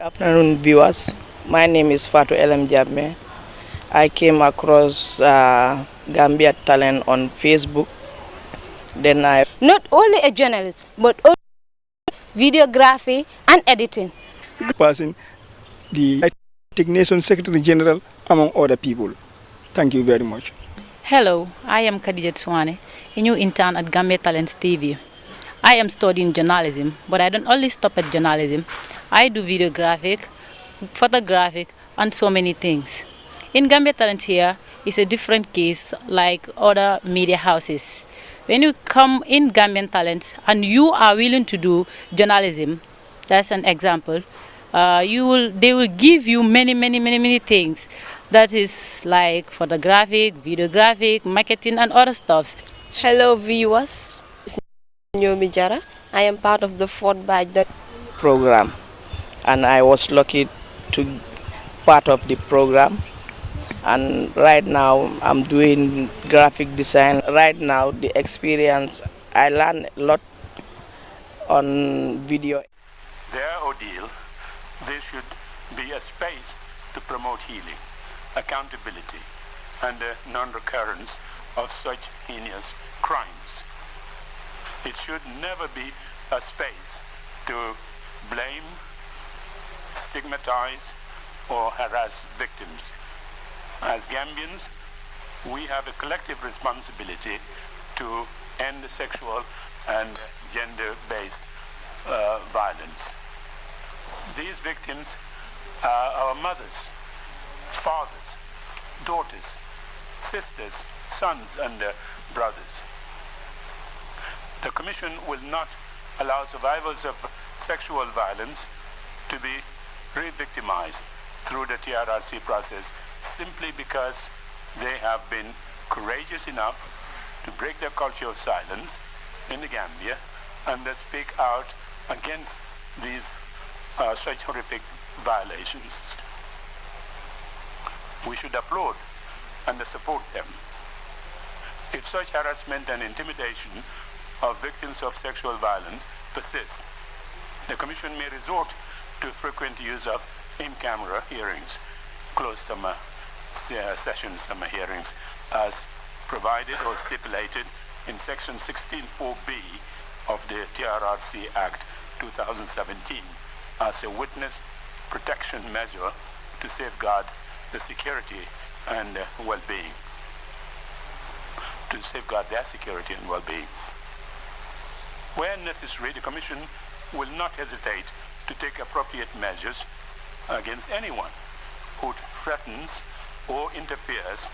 Afternoon, viewers. My name is Fatu Elem Jabme. I came across Gambia Talent on Facebook. Then I Not only a journalist, but also videography and editing. Person, the Nation Secretary General, among other people. Thank you very much. Hello, I am Khadija Swane, a new intern at Gambia Talents TV. I am studying journalism, but I don't only stop at journalism. I do videographic, photographic, and so many things. In Gambia Talent here is a different case like other media houses. When you come in Gambian Talents and you are willing to do journalism, that's an example, they will give you many things. That is like photographic, videographic, marketing, and other stuffs. Hello viewers, it's Nyomi Jara. I am part of the fourth batch that program, and I was lucky to part of the program. And right now I'm doing graphic design. Right now the experience, I learned a lot on video. Their ordeal, there should be a space to promote healing, accountability, and the non-recurrence of such heinous crimes. It should never be a space to blame, stigmatize, or harass victims. As Gambians, we have a collective responsibility to end sexual and gender-based violence. These victims are our mothers, fathers, daughters, sisters, sons, and brothers. The Commission will not allow survivors of sexual violence to be re-victimized through the TRRC process simply because they have been courageous enough to break their culture of silence in the Gambia and speak out against these such horrific violations. We should applaud and support them. If such harassment and intimidation of victims of sexual violence persist, the Commission may resort to frequent use of in-camera hearings, closed summer sessions, summer hearings, as provided or stipulated in Section 16(4)(b) of the TRRC Act 2017 as a witness protection measure to safeguard the security and well-being, to safeguard their security and well-being. Where necessary, the Commission will not hesitate to take appropriate measures against anyone who threatens or interferes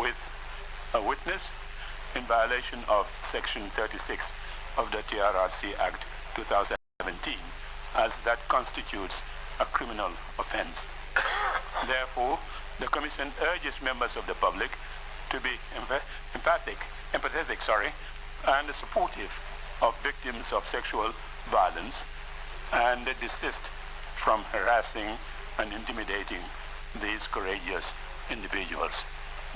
with a witness in violation of Section 36 of the TRRC Act 2017, as that constitutes a criminal offense. Therefore, the Commission urges members of the public to be empathetic, and supportive of victims of sexual violence and desist from harassing and intimidating these courageous individuals.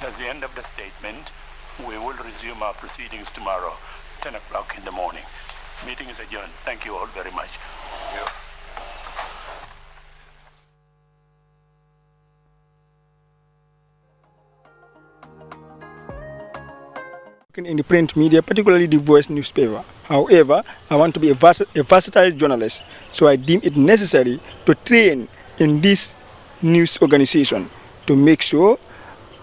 That's the end of the statement. We will resume our proceedings tomorrow, 10 o'clock in the morning. Meeting is adjourned. Thank you all very much. Thank you. In the print media, particularly the Voice newspaper. However, I want to be a versatile journalist, so I deem it necessary to train in this news organization to make sure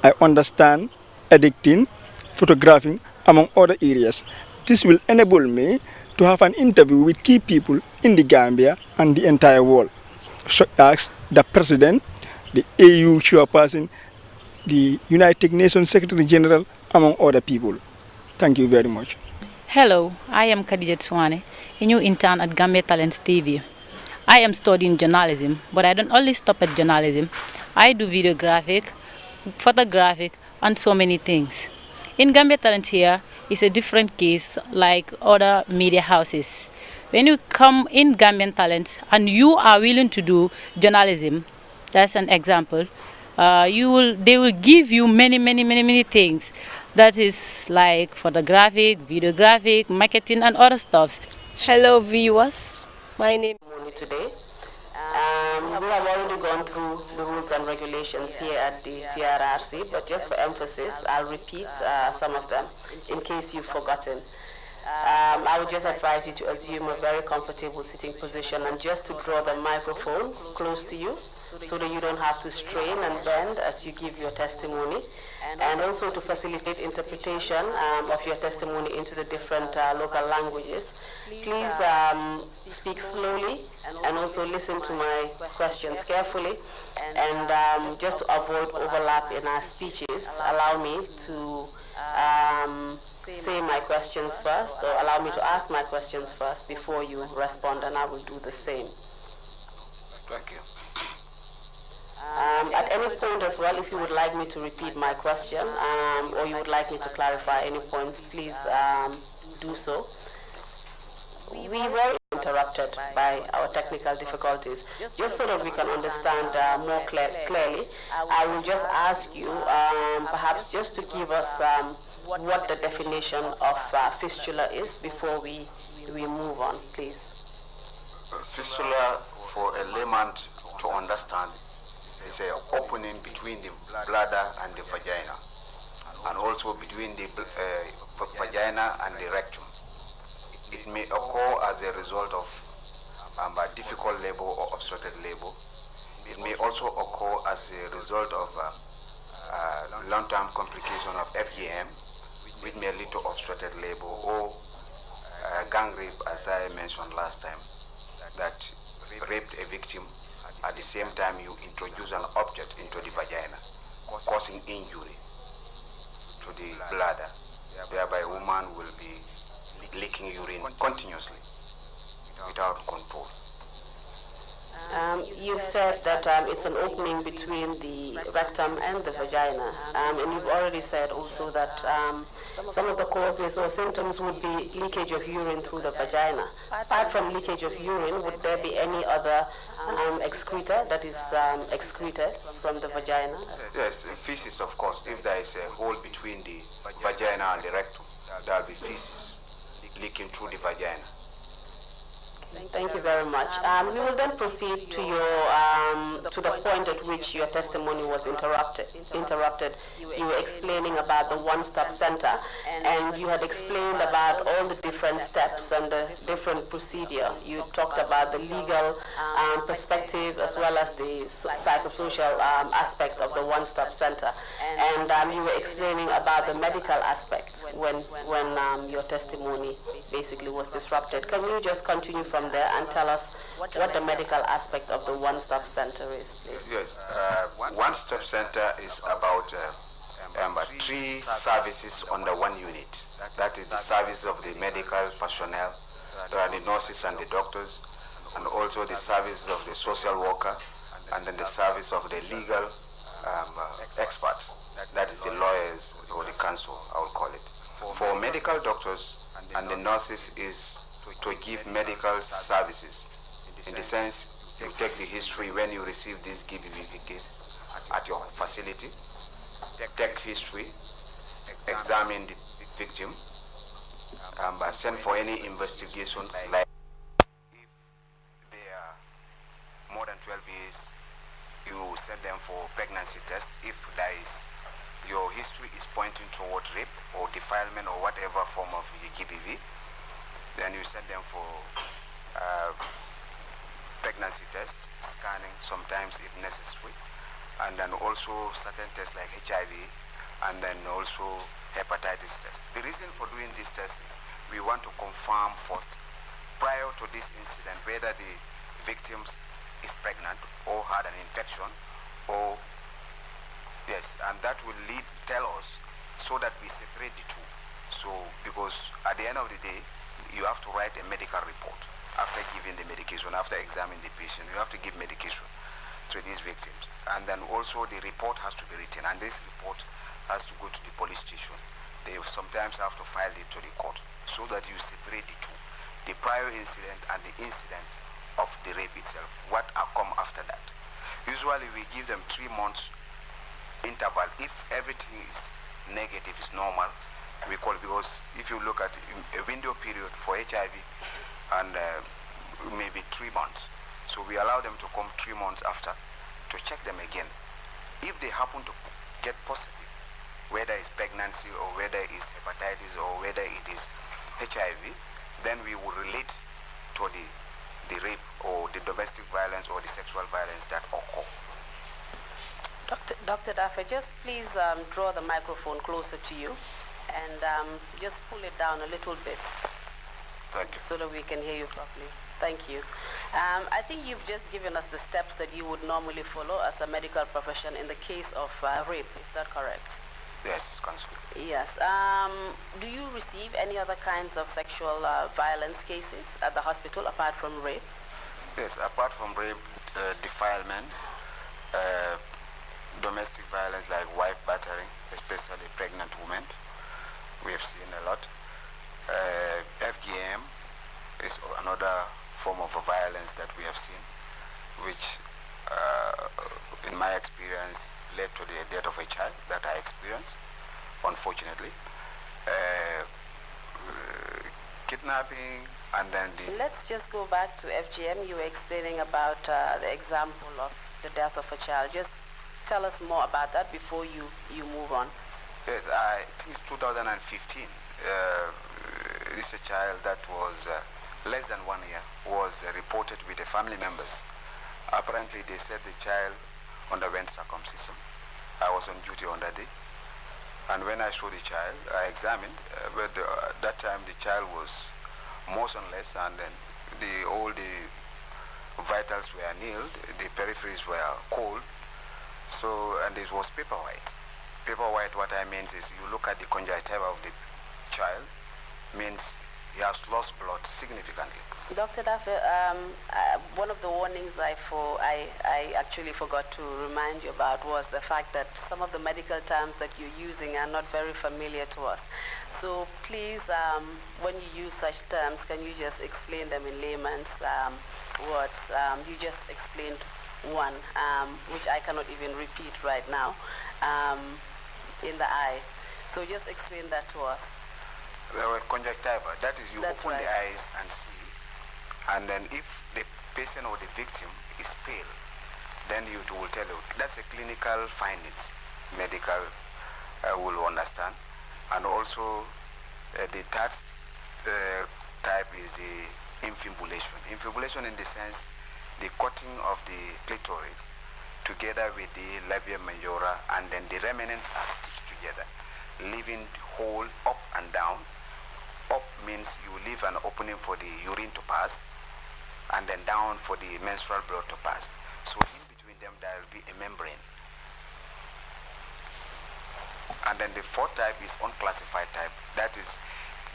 I understand editing, photographing, among other areas. This will enable me to have an interview with key people in the Gambia and the entire world, such as the President, the AU chairperson, the United Nations Secretary General, among other people. Thank you very much. Hello, I am Khadija Swane, a new intern at Gambia Talents TV. I am studying journalism, but I don't only stop at journalism. I do videographic, photographic, and so many things. In Gambia Talent here is a different case like other media houses. When you come in Gambian Talents and you are willing to do journalism, that's an example, they will give you many things. That is like photographic, videographic, marketing, and other stuffs. Hello viewers, my name is Moni today. We have already gone through the rules and regulations here at the TRRC, but just for emphasis, I'll repeat some of them in case you've forgotten. I would just advise you to assume a very comfortable sitting position and just to draw the microphone close to you so that you don't have to strain and bend as you give your testimony, and also to facilitate interpretation of your testimony into the different local languages. Please speak slowly and also listen to my questions carefully, and just to avoid overlap in our speeches, allow me to say my questions first, or allow me to ask my questions first before you respond, and I will do the same. Thank you. At any point as well, if you would like me to repeat my question, or you would like me to clarify any points, please do so. We were interrupted by our technical difficulties. Just so that we can understand more clearly, I will just ask you perhaps just to give us what the definition of fistula is before we move on, please. Fistula, for a layman to understand, is an opening between the bladder and the vagina, and also between the vagina and the rectum. It may occur as a result of difficult labor or obstructed labor. It may also occur as a result of long-term complication of FGM, which may lead to obstructed labor, or gang rape, as I mentioned last time, that raped a victim. At the same time, you introduce an object into the vagina, causing injury to the bladder, whereby a woman will be leaking urine continuously without control. You've said that it's an opening between the rectum and the vagina, and you've already said also that some of the causes or symptoms would be leakage of urine through the vagina. Apart from leakage of urine, would there be any other excreta that is excreted from the vagina? Yes, feces, of course. If there is a hole between the vagina and the rectum, there will be feces leaking through the vagina. Thank you very much. We will then proceed to your to the point at which your testimony was interrupted. You were explaining about the one-stop center, and you had explained about all the different steps and the different procedure. You talked about the legal perspective as well as the psychosocial aspect of the one-stop center, and you were explaining about the medical aspect when your testimony basically was disrupted. Can you just continue from there and tell us what the medical aspect of the one-stop center is, please? Yes, one-stop center is about 3 services under one unit. That is the service of the medical personnel, there are the nurses and the doctors, and also the service of the social worker, and then the service of the legal experts, that is the lawyers or the counsel, I will call it. For medical doctors and the nurses is to give medical services. In the sense, you take the history when you receive these GBV cases at your facility, take history, examine the victim, send for any investigations, like if they are more than 12 years, you send them for pregnancy test. If there is, your history is pointing toward rape or defilement or whatever form of GBV, then you send them for pregnancy test, scanning sometimes if necessary, and then also certain tests like HIV, and then also hepatitis test. The reason for doing these tests is we want to confirm first, prior to this incident, whether the victim is pregnant or had an infection, or yes, and that will tell us so that we separate the two. So, because at the end of the day, you have to write a medical report after giving the medication, after examining the patient. You have to give medication to these victims. And then also the report has to be written, and this report has to go to the police station. They sometimes have to file it to the court so that you separate the two. The prior incident and the incident of the rape itself, what come after that. Usually we give them 3 months interval. If everything is negative, is normal, we call it, because if you look at a window period for HIV and maybe 3 months. So So we allow them to come 3 months after to check them again. If they happen to get positive, whether it's pregnancy or whether it's hepatitis or whether it is HIV, then we will relate to the rape or the domestic violence or the sexual violence that occur. Dr. Daffeh, just please draw the microphone closer to you and just pull it down a little bit. Thank you. So that we can hear you properly. Thank you. I think you've just given us the steps that you would normally follow as a medical profession in the case of rape. Is that correct? Yes, Council. Yes. Do you receive any other kinds of sexual violence cases at the hospital apart from rape? Yes, apart from rape, defilement, domestic violence like wife battering, especially pregnant women, we have seen a lot. FGM is another form of violence that we have seen, which in my experience led to the death of a child that I experienced, unfortunately. Kidnapping, and then Let's just go back to FGM. You were explaining about the example of the death of a child. Just tell us more about that before you move on. Yes, I think it's 2015. It's a child that was less than 1 year, was reported with the family members. Apparently, they said the child underwent circumcision. I was on duty on that day. And when I saw the child, I examined, but that time the child was motionless, and then all the vitals were annealed, the peripheries were cold. So, and it was paper white. Paper white, what I mean is you look at the conjunctiva of the child, means he has lost blood significantly. Dr. Daffeh, one of the warnings I actually forgot to remind you about was the fact that some of the medical terms that you're using are not very familiar to us. So please, when you use such terms, can you just explain them in layman's words? You just explained one, which I cannot even repeat right now, in the eye. So just explain that to us. There were conjunctiva, that is you That's open right. the eyes and see, and then if the patient or the victim is pale, then it will tell you. That's a clinical findings, medical will understand. And also the third type is the infibulation. Infibulation in the sense the cutting of the clitoris together with the labia majora, and then the remnants are stitched together, leaving the hole up and down. Up means you leave an opening for the urine to pass, and then down for the menstrual blood to pass. So in between them there will be a membrane. And then the fourth type is unclassified type. That is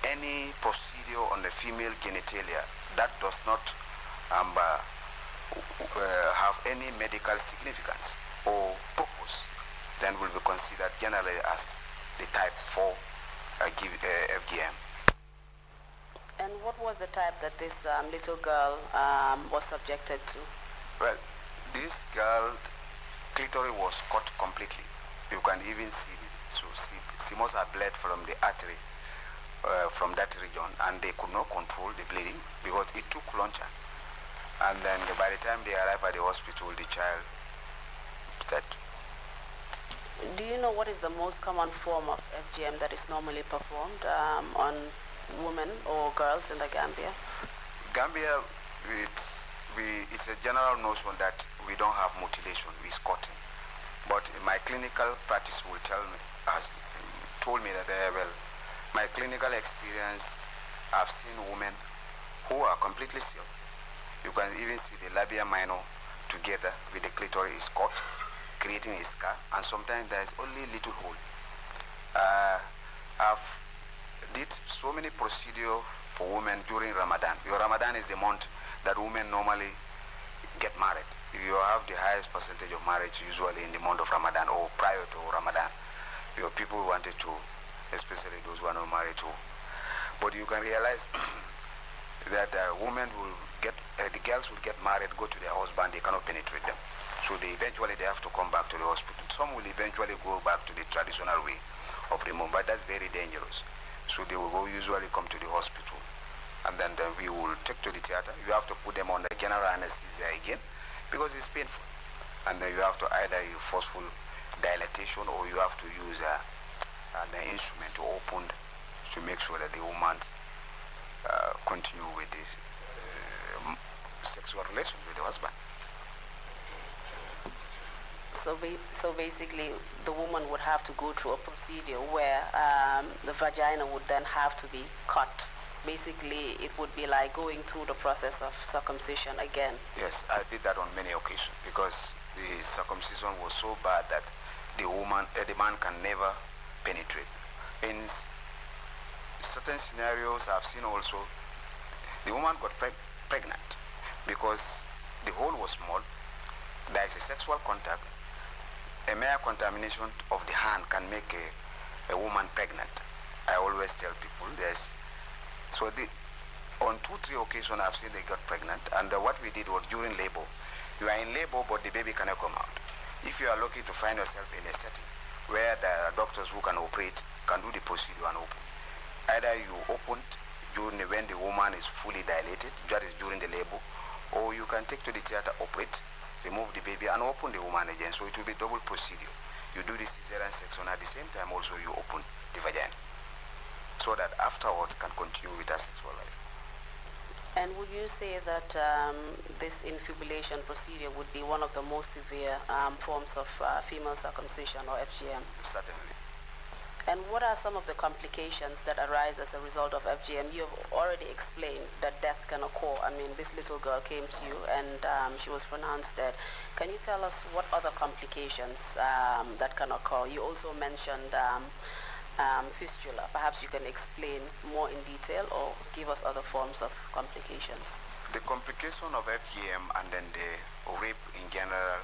any procedure on the female genitalia that does not have any medical significance or purpose, then will be considered generally as the type 4 FGM. And what was the type that this little girl was subjected to? Well, this girl clitoris was cut completely. You can even see it. So she must have bled from the artery, from that region, and they could not control the bleeding because it took long time. And then by the time they arrived at the hospital, the child died. Do you know what is the most common form of FGM that is normally performed on women or girls in the Gambia? Gambia, it's a general notion that we don't have mutilation, it's cutting. But my clinical practice will told me that, well, my clinical experience, I've seen women who are completely sealed. You can even see the labia minor together with the clitoris is cut, creating a scar, and sometimes there is only a little hole. I've did so many procedures for women during Ramadan. Your Ramadan is the month that women normally get married. You have the highest percentage of marriage usually in the month of Ramadan or prior to Ramadan. Your people wanted to, especially those who are not married to. But you can realize that women will get, the girls will get married, go to their husband, they cannot penetrate them. So they have to come back to the hospital. Some will eventually go back to the traditional way of removal, but that's very dangerous. So they will usually come to the hospital and then we will take to the theater. You have to put them on the general anesthesia again because it's painful. And then you have to either use forceful dilatation or you have to use an instrument to open to make sure that the woman continue with this sexual relation with the husband. So basically, the woman would have to go through a procedure where the vagina would then have to be cut. Basically, it would be like going through the process of circumcision again. Yes, I did that on many occasions because the circumcision was so bad that the man can never penetrate. In certain scenarios, I've seen also the woman got pregnant because the hole was small. There is a sexual contact. A mere contamination of the hand can make a woman pregnant. I always tell people this. So on 2-3 occasions I've seen they got pregnant, and what we did was during labor. You are in labor but the baby cannot come out. If you are lucky to find yourself in a setting where there are doctors who can operate, can do the procedure and open. Either you opened when the woman is fully dilated, that is during the labor, or you can take to the theater, operate, remove the baby and open the woman again. So it will be double procedure. You do the cesarean section at the same time also you open the vagina, so that afterwards can continue with her sexual life. And would you say that this infibulation procedure would be one of the most severe forms of female circumcision or FGM? Certainly. And what are some of the complications that arise as a result of FGM? You have already explained that death can occur. I mean, this little girl came to you and she was pronounced dead. Can you tell us what other complications that can occur? You also mentioned fistula. Perhaps you can explain more in detail or give us other forms of complications. The complication of FGM and then the rape in general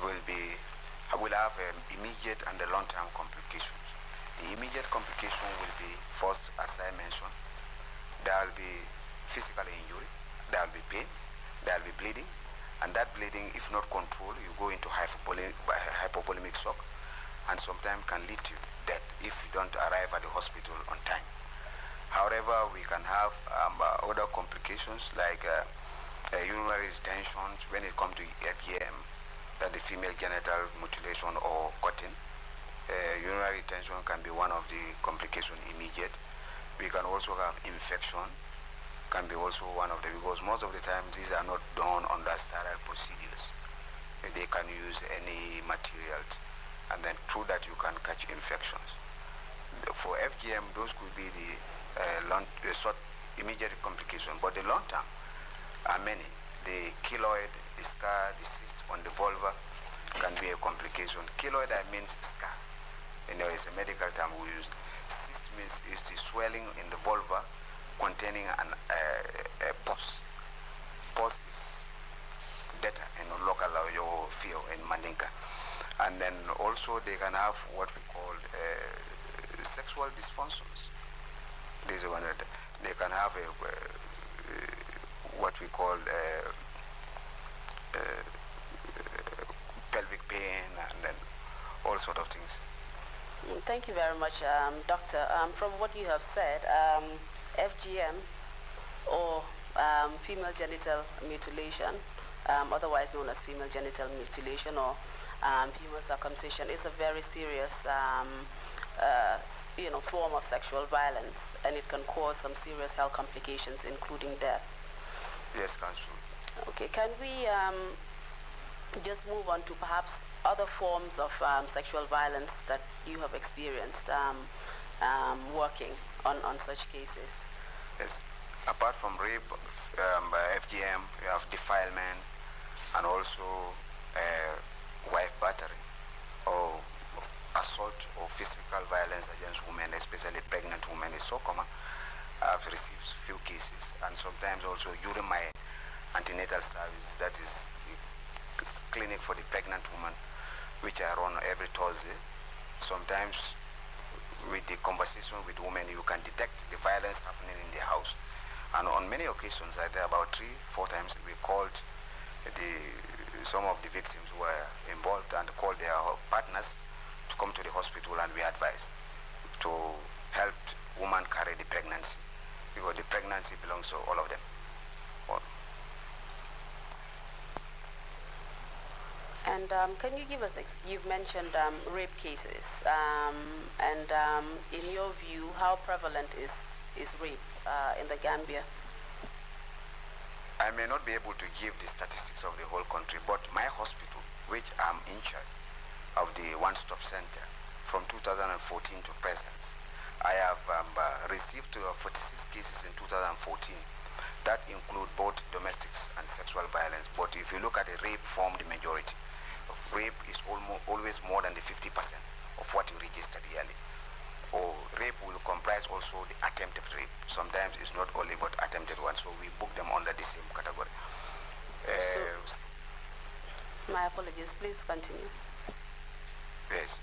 will have immediate and the long-term complications. The immediate complication will be, first, as I mentioned, there will be physical injury, there will be pain, there will be bleeding, and that bleeding, if not controlled, you go into hypovolemic shock, and sometimes can lead to death if you don't arrive at the hospital on time. However, we can have other complications like urinary retention when it comes to FGM, that the female genital mutilation or cutting. Urinary retention can be one of the complications immediate. We can also have infection, can be also one of the, because most of the time these are not done under sterile procedures. They can use any materials, and then through that you can catch infections. For FGM, those could be the short immediate complication, but the long term are many. The keloid, the scar, the cyst on the vulva can be a complication. Keloid means scar. It's a medical term we use. Cyst means is the swelling in the vulva containing a pus. Pus is data in local field in Mandinka. And then also they can have what we call sexual dysfunctions. This is one that they can have what we call pelvic pain and then all sort of things. Thank you very much, Doctor. From what you have said, FGM or female genital mutilation, otherwise known as female genital mutilation or female circumcision, is a very serious form of sexual violence, and it can cause some serious health complications, including death. Yes, Counsel. Okay, can we just move on to perhaps other forms of sexual violence that you have experienced working on such cases? Yes. Apart from rape, FGM, you have defilement and also wife battery or assault or physical violence against women, especially pregnant women, is so common. I've received few cases, and sometimes also during my antenatal service, that is the clinic for the pregnant woman, which I run every Thursday. Sometimes with the conversation with women, you can detect the violence happening in the house. And on many occasions, I think about 3-4 times, we called some of the victims who were involved and called their partners to come to the hospital, and we advised to help woman carry the pregnancy. because the pregnancy belongs to all of them. And can you give us, you've mentioned rape cases, in your view, how prevalent is rape in the Gambia? I may not be able to give the statistics of the whole country, but my hospital, which I'm in charge of the one-stop center from 2014 to present, I have received 46 cases in 2014. That include both domestics and sexual violence. But if you look at the rape form, the majority. Rape is always more than the 50% of what you registered yearly. Or rape will comprise also the attempted rape. Sometimes it's not only but attempted one, so we book them under the same category. My apologies, please continue. Yes.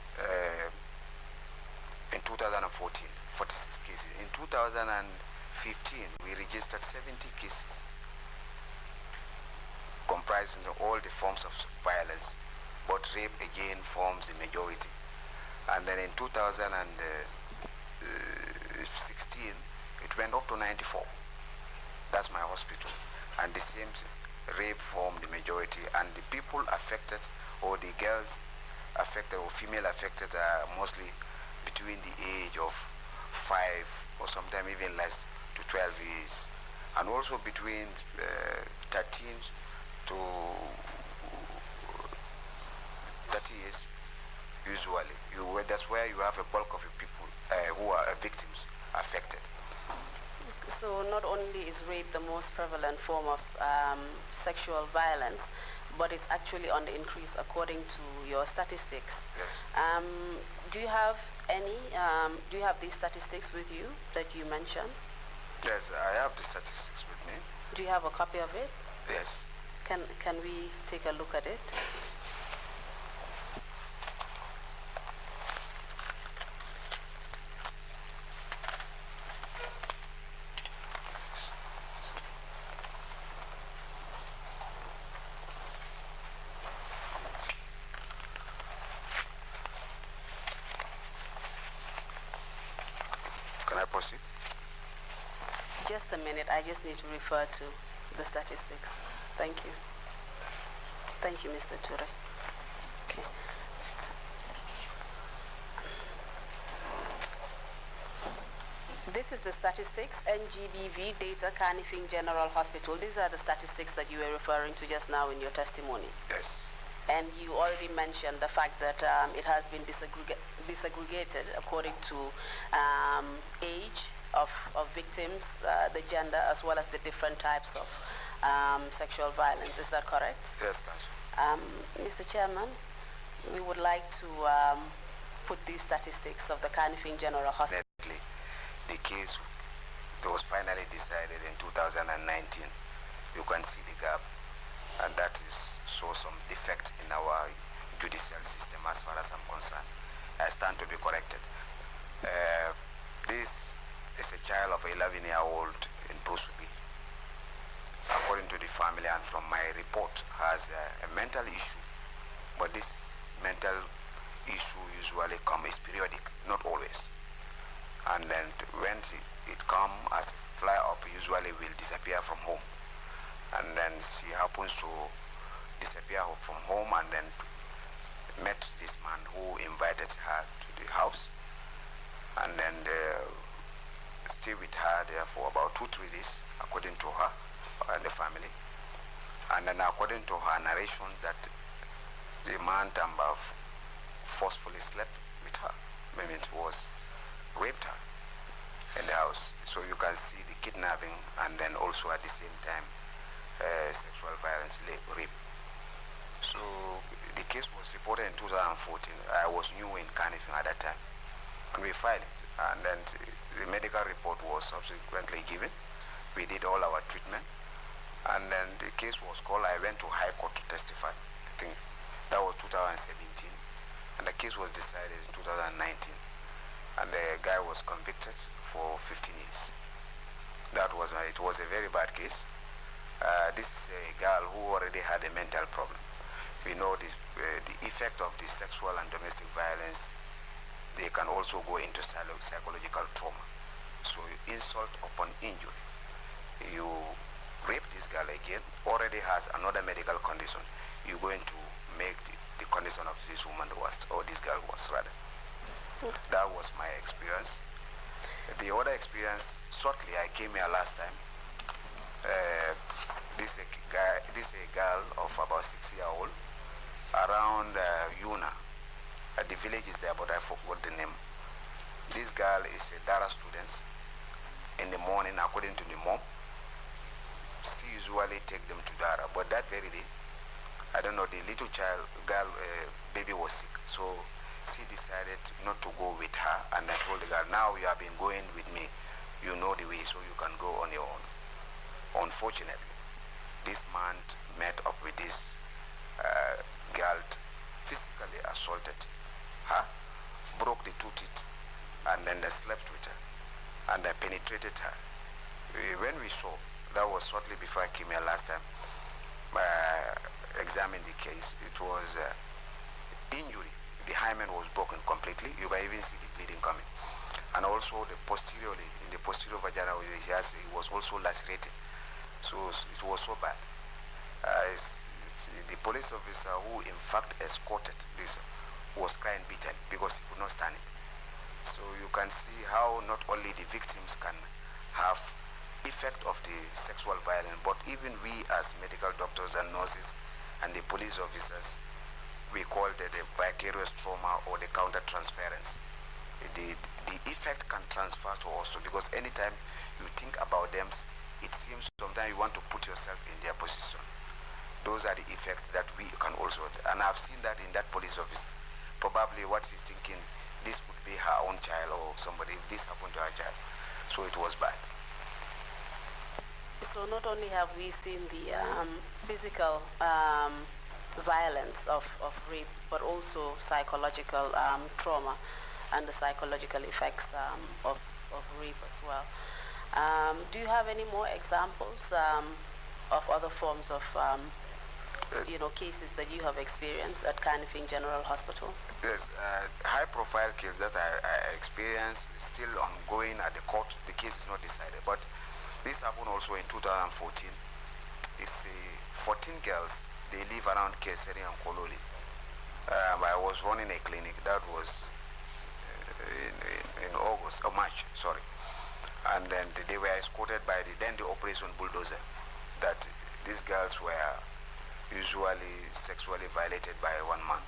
In 2014, 46 cases. In 2015, we registered 70 cases, comprising all the forms of violence, but rape again forms the majority. And then in 2016, it went up to 94. That's my hospital. And the same rape formed the majority, and the people affected, or the girls affected, or female affected, are mostly between the age of 5 or sometimes even less to 12 years, and also between 13 to 30 years usually. That's where you have a bulk of the people who are victims affected. So not only is rape the most prevalent form of sexual violence, but it's actually on the increase according to your statistics. Yes. Do you have any, do you have these statistics with you that you mentioned? Yes, I have the statistics with me. Do you have a copy of it? Yes. Can we take a look at it? Can I proceed? Just a minute, I just need to refer to the statistics. Thank you. Thank you, Mr. Trrc. Okay. This is the statistics, NGBV data, Kanifing General Hospital. These are the statistics that you were referring to just now in your testimony. Yes. And you already mentioned the fact that it has been disaggregated according to age of victims, the gender, as well as the different types of sexual violence. Is that correct? Yes, Council. Mr. Chairman, we would like to put these statistics of the Kanifing General Hospital. The case that was finally decided in 2019, you can see the gap, and that is shows some defect in our judicial system as far as I'm concerned. I stand to be corrected. This is a child of 11-year-old in Brusubi. According to the family and from my report, has a mental issue, but this mental issue usually comes periodic, not always. And then when it comes as a fly-up, usually will disappear from home. And then she happens to disappear from home and then met this man who invited her to the house. And then stay with her there for about 2-3 days, according to her and the family. And then according to her narration, that the man forcefully slept with her. Maybe it was raped her in the house. So you can see the kidnapping and then also at the same time sexual violence, rape. So the case was reported in 2014. I was new in Kanifing at that time, and we filed it. And then the medical report was subsequently given. We did all our treatment, and then the case was called. I went to High Court to testify. I think that was 2017, and the case was decided in 2019, and the guy was convicted for 15 years. It was a very bad case. This is a girl who already had a mental problem. We know this, the effect of the sexual and domestic violence, they can also go into psychological trauma. So insult upon injury. You rape this girl again, already has another medical condition. You're going to make the condition of this woman worse, or this girl worse rather. That was my experience. The other experience, shortly, I came here last time. This is a girl of about 6-year-old around Yuna. The village is there, but I forgot the name. This girl is a Dara student. In the morning, according to the mom, she usually take them to Dara. But that very day, I don't know, the little baby was sick. So she decided not to go with her, and I told the girl, now you have been going with me. You know the way, so you can go on your own. Unfortunately, this man met up with this girl, physically assaulted her, broke the two teeth, and then they slept with her, and they penetrated her. When we saw, that was shortly before I came here last time, examined the case, it was injury. The hymen was broken completely. You can even see the bleeding coming. And also in the posterior vagina, it was also lacerated. So it was so bad. The police officer who in fact escorted this was crying bitterly because he could not stand it. So you can see how not only the victims can have effect of the sexual violence, but even we as medical doctors and nurses and the police officers, we call it the vicarious trauma or the counter-transference. The effect can transfer to us, because anytime you think about them, it seems sometimes you want to put yourself in their position. Those are the effects that we can also, and I've seen that in that police officer. Probably what she's thinking, this would be her own child or somebody, if this happened to her child. So it was bad. So not only have we seen the physical violence of rape, but also psychological trauma and the psychological effects of rape as well. Do you have any more examples of other forms of cases that you have experienced at Kanifing General Hospital? Yes, high-profile case that I experienced is still ongoing at the court. The case is not decided, but this happened also in 2014. It's 14 girls. They live around Keseri and Kololi. I was running a clinic. That was in March, sorry. And then they were escorted by the Operation Bulldozer. That these girls were usually sexually violated by one man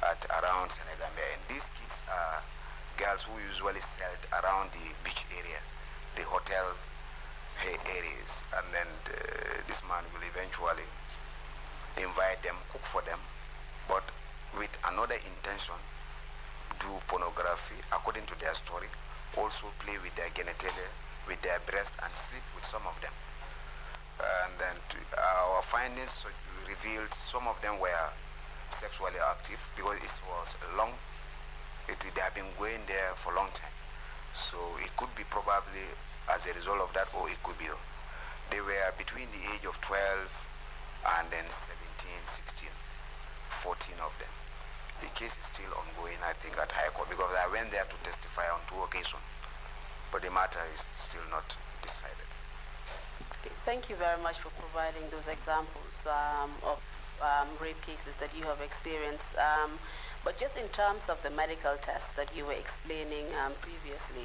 at around Senegambia. And these kids are girls who usually sell around the beach area, the hotel areas, and then this man will eventually invite them, cook for them, but with another intention, do pornography according to their story, also play with their genitalia, with their breasts, and sleep with some of them. And then our findings revealed some of them were sexually active because it was long. They have been going there for a long time. So it could be probably as a result of that, or it could be they were between the age of 12 and then 17, 16, 14 of them. The case is still ongoing, I think, at High Court, because I went there to testify on 2 occasions, but the matter is still not decided. Thank you very much for providing those examples of rape cases that you have experienced. But just in terms of the medical tests that you were explaining previously,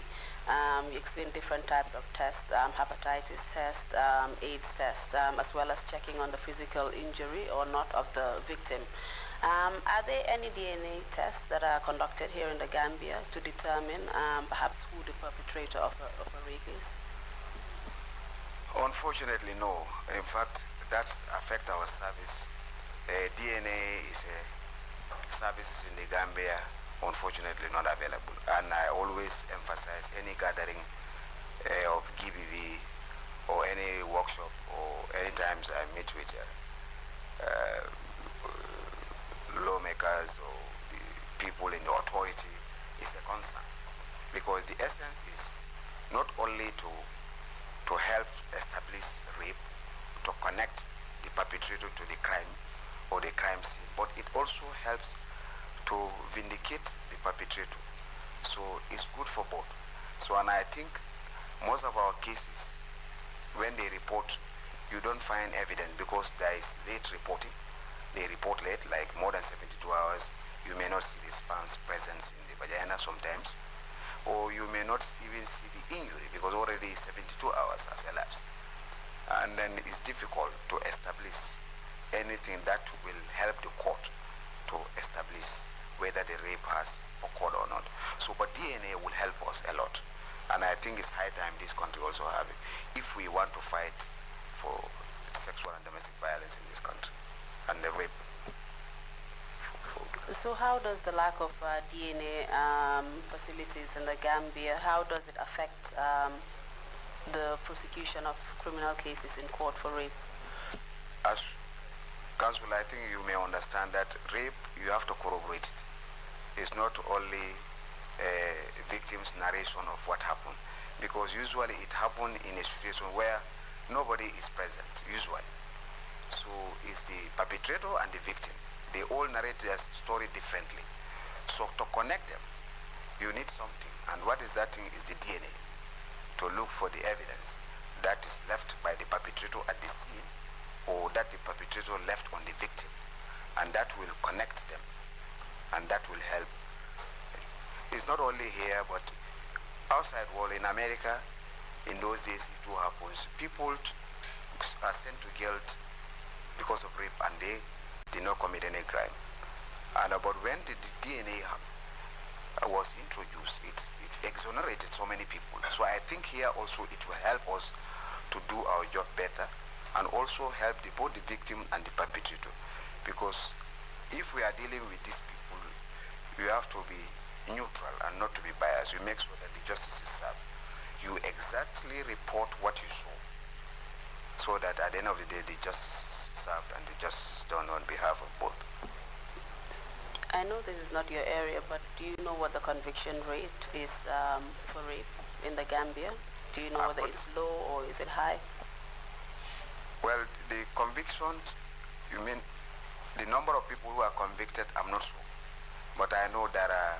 you explained different types of tests, hepatitis test, AIDS test, as well as checking on the physical injury or not of the victim. Are there any DNA tests that are conducted here in the Gambia to determine perhaps who the perpetrator of a rape is? Unfortunately, no. In fact, that affects our service. DNA is services in the Gambia, unfortunately not available. And I always emphasize any gathering of GBV or any workshop or any times I meet with lawmakers or the people in the authority is a concern, because the essence is not only to help establish rape, to connect the perpetrator to the crime or the crime scene, but it also helps to vindicate the perpetrator. So it's good for both. So, and I think Most of our cases, when they report, you don't find evidence because there is late reporting. They report late, like more than 72 hours. You may not see the sperm's presence in the vagina sometimes, or you may not even see the injury because already 72 hours has elapsed. And then it's difficult to establish anything that will help the court to establish whether the rape has occurred or not. So, but DNA will help us a lot. And I think it's high time this country also have it, if we want to fight for sexual and domestic violence in this country and the rape. So how does the lack of DNA facilities in the Gambia, how does it affect the prosecution of criminal cases in court for rape? As Counsel, I think you may understand that rape, you have to corroborate it. It's not only a victim's narration of what happened, because usually it happened in a situation where nobody is present, usually. So it's the perpetrator and the victim. They all narrate their story differently. So to connect them, you need something. And what is that thing is the DNA, to look for the evidence that is left by the perpetrator at the scene, or that the perpetrator left on the victim. And that will connect them. And that will help. It's not only here, but outside world, in America, in those days it too happens. People are sent to jail because of rape and they did not commit any crime. And about when the DNA was introduced, it exonerated so many people. So I think here also it will help us to do our job better and also help both the victim and the perpetrator. Because if we are dealing with these people, you have to be neutral and not to be biased. You make sure that the justice is served. You exactly report what you saw, so that at the end of the day the justice is served and the justice is done on behalf of both. I know this is not your area, but do you know what the conviction rate is for rape in the Gambia? Do you know whether it's low or is it high? Well, the convictions, you mean the number of people who are convicted, I'm not sure. But I know there are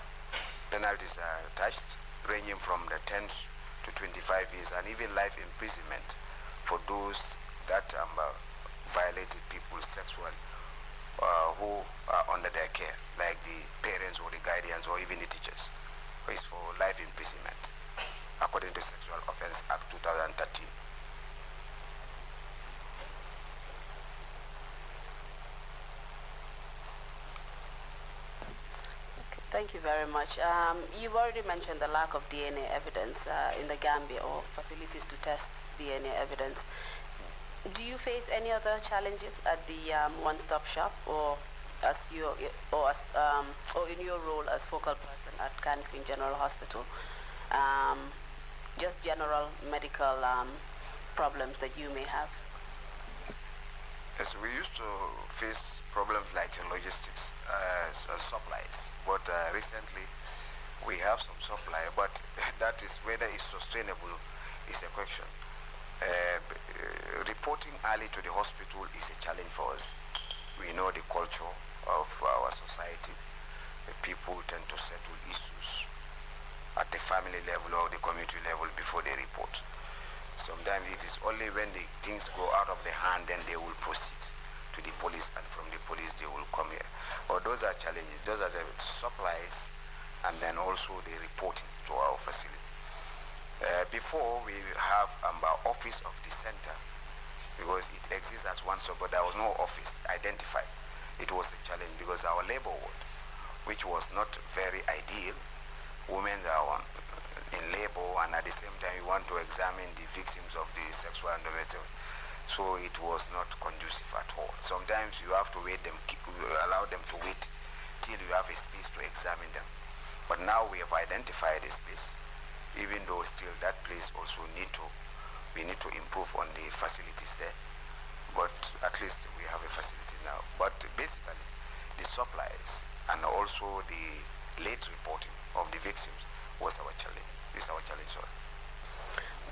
penalties attached, ranging from the 10 to 25 years and even life imprisonment for those that violated people sexually who are under their care, like the parents or the guardians or even the teachers. It's for life imprisonment, according to Sexual Offense Act 2013. Thank you very much. You've already mentioned the lack of DNA evidence in the Gambia, or facilities to test DNA evidence. Do you face any other challenges at the one-stop shop, or or in your role as focal person at Kanifing General Hospital? Just general medical problems that you may have. Yes, we used to face problems like logistics, supplies, but recently we have some supply, but that is whether it's sustainable is a question. Reporting early to the hospital is a challenge for us. We know the culture of our society. The people tend to settle issues at the family level or the community level before they report. Sometimes it is only when the things go out of the hand, then they will proceed to the police, and from the police they will come here. But those are challenges. Those are the supplies, and then also the reporting to our facility. Before, we have office of the center, because it exists as one stop, but there was no office identified. It was a challenge because our labor ward, which was not very ideal, women are in labor, and at the same time you want to examine the victims of the sexual and domestic, so it was not conducive at all. Sometimes you have to wait them, allow them to wait till you have a space to examine them. But now we have identified a space, even though still that place also we need to improve on the facilities there. But at least we have a facility now. But basically, the supplies and also the late reporting of the victims was our challenge. Is our challenge.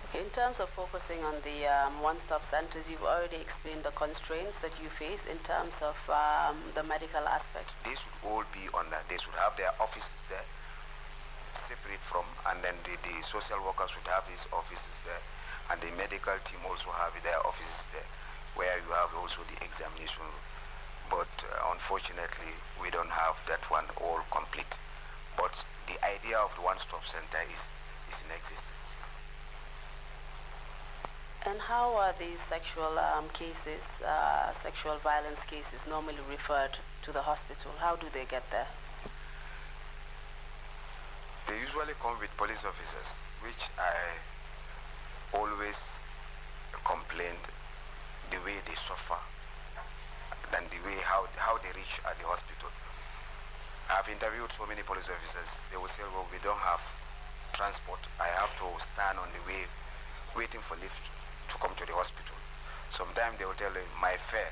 Okay, in terms of focusing on the one-stop centers, you've already explained the constraints that you face in terms of the medical aspect. They should all be on that. They should have their offices there, separate from, and then the social workers would have his offices there, and the medical team also have their offices there, where you have also the examination room. But unfortunately, we don't have that one all complete. But the idea of the one-stop center is in existence. And how are these sexual cases, sexual violence cases, normally referred to the hospital? How do they get there? They usually come with police officers, which I always complained the way they suffer than the way how they reach at the hospital. I've interviewed so many police officers. They will say, well, we don't have transport. I have to stand on the way waiting for lift to come to the hospital. Sometimes they will tell me my fare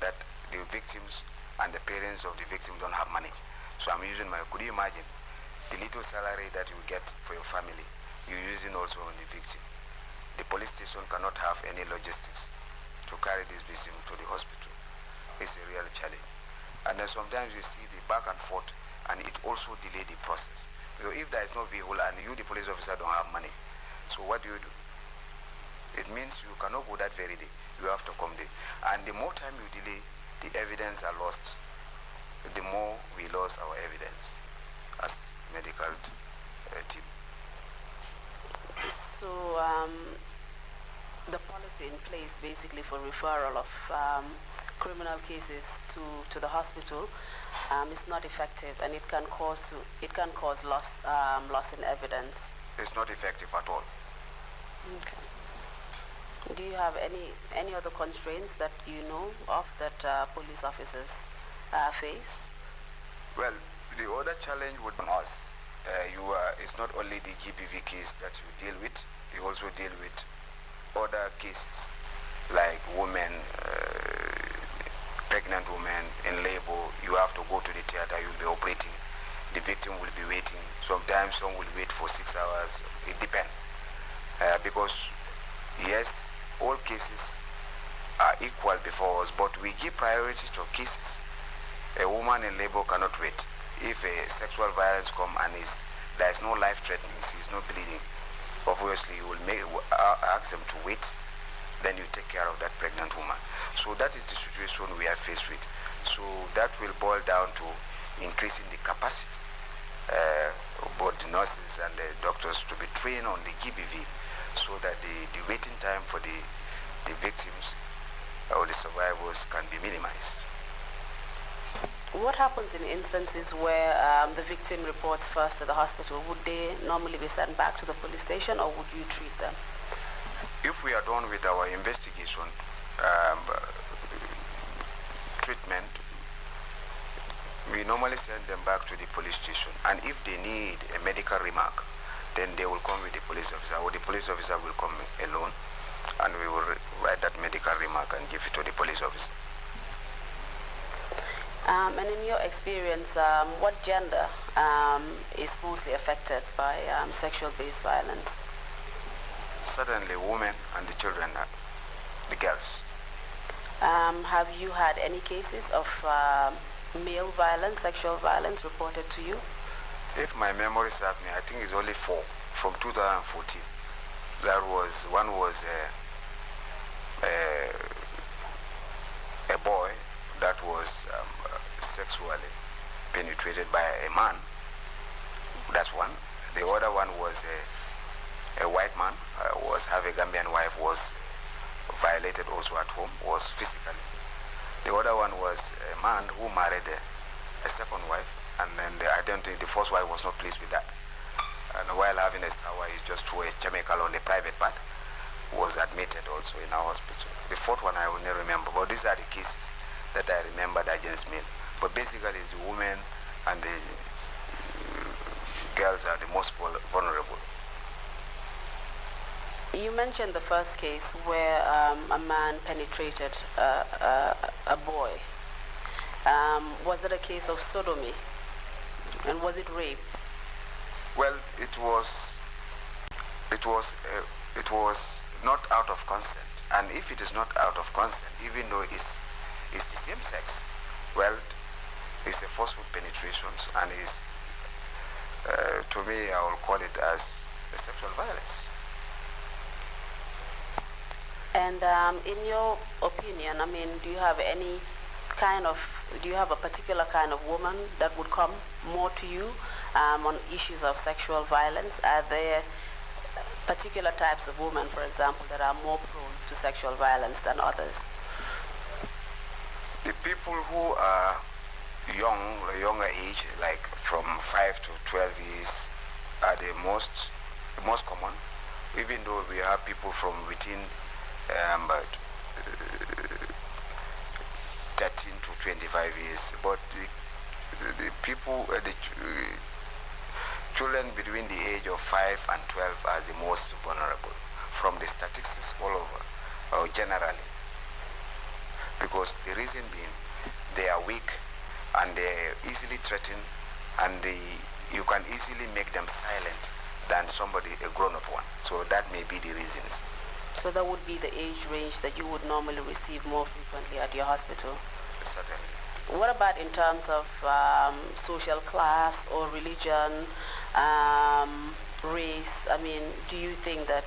that the victims and the parents of the victim don't have money. So I'm using my, could you imagine the little salary that you get for your family, you're using also on the victim. The police station cannot have any logistics to carry this victim to the hospital. It's a real challenge. And then sometimes you see the back and forth, and it also delay the process. Because if there is no vehicle and you, the police officer, don't have money, so what do? It means you cannot go that very day. You have to come there. And the more time you delay, the evidence are lost. The more we lose our evidence as medical team. So the policy in place basically for referral of criminal cases to the hospital is not effective, and it can cause loss in evidence. It's not effective at all. Okay. Do you have any other constraints that you know of that police officers face? Well, the other challenge would be us. It's not only the GBV case that you deal with, you also deal with other cases like women, pregnant women in labor. You have to go to the theater, you'll be operating. The victim will be waiting. Sometimes some will wait for 6 hours. It depends. Because yes, all cases are equal before us, but we give priority to cases. A woman in labor cannot wait. If a sexual violence comes and there is no life threatening, she's not bleeding, obviously you will ask them to wait, then you take care of that pregnant woman. So that is the situation we are faced with. So that will boil down to increasing the capacity, both the nurses and the doctors to be trained on the GBV, so that the waiting time for the victims or the survivors can be minimized. What happens in instances where the victim reports first to the hospital? Would they normally be sent back to the police station, or would you treat them? If we are done with our investigation, treatment, we normally send them back to the police station. And if they need a medical remark, then they will come with the police officer, or the police officer will come alone, and we will write that medical remark and give it to the police officer. And in your experience, what gender is mostly affected by sexual-based violence? Certainly women and the children, the girls. Have you had any cases of male violence, sexual violence reported to you? If my memory serves me, I think it's only 4 from 2014. One was a boy that was sexually penetrated by a man. That's one. The other one was a white man was having a Gambian wife, was violated also at home, was physically. The other one was a man who married a second wife, and then the first wife was not pleased with that. And while having a shower, he just threw a chemical on the private part, was admitted also in our hospital. The fourth one I will never remember, but these are the cases that I remembered against men. But basically it's the women and the girls are the most vulnerable. You mentioned the first case where a man penetrated a boy. Was that a case of sodomy? And was it rape? Well, it was not out of consent. And if it is not out of consent, even though it's the same sex, well, it's a forceful penetration, and to me, I will call it as a sexual violence. And in your opinion, I mean, do you have a particular kind of woman that would come more to you on issues of sexual violence? Are there particular types of women, for example, that are more prone to sexual violence than others? The people who are younger age, like from 5 to 12 years, are the most common, even though we have people from within 13 to 25 years, but the children between the age of 5 and 12 are the most vulnerable from the statistics all over, or generally. Because the reason being, they are weak and they are easily threatened, and you can easily make them silent than somebody, a grown-up one. So that may be the reasons. So that would be the age range that you would normally receive more frequently at your hospital? Certainly. What about in terms of social class or religion, race? I mean, do you think that,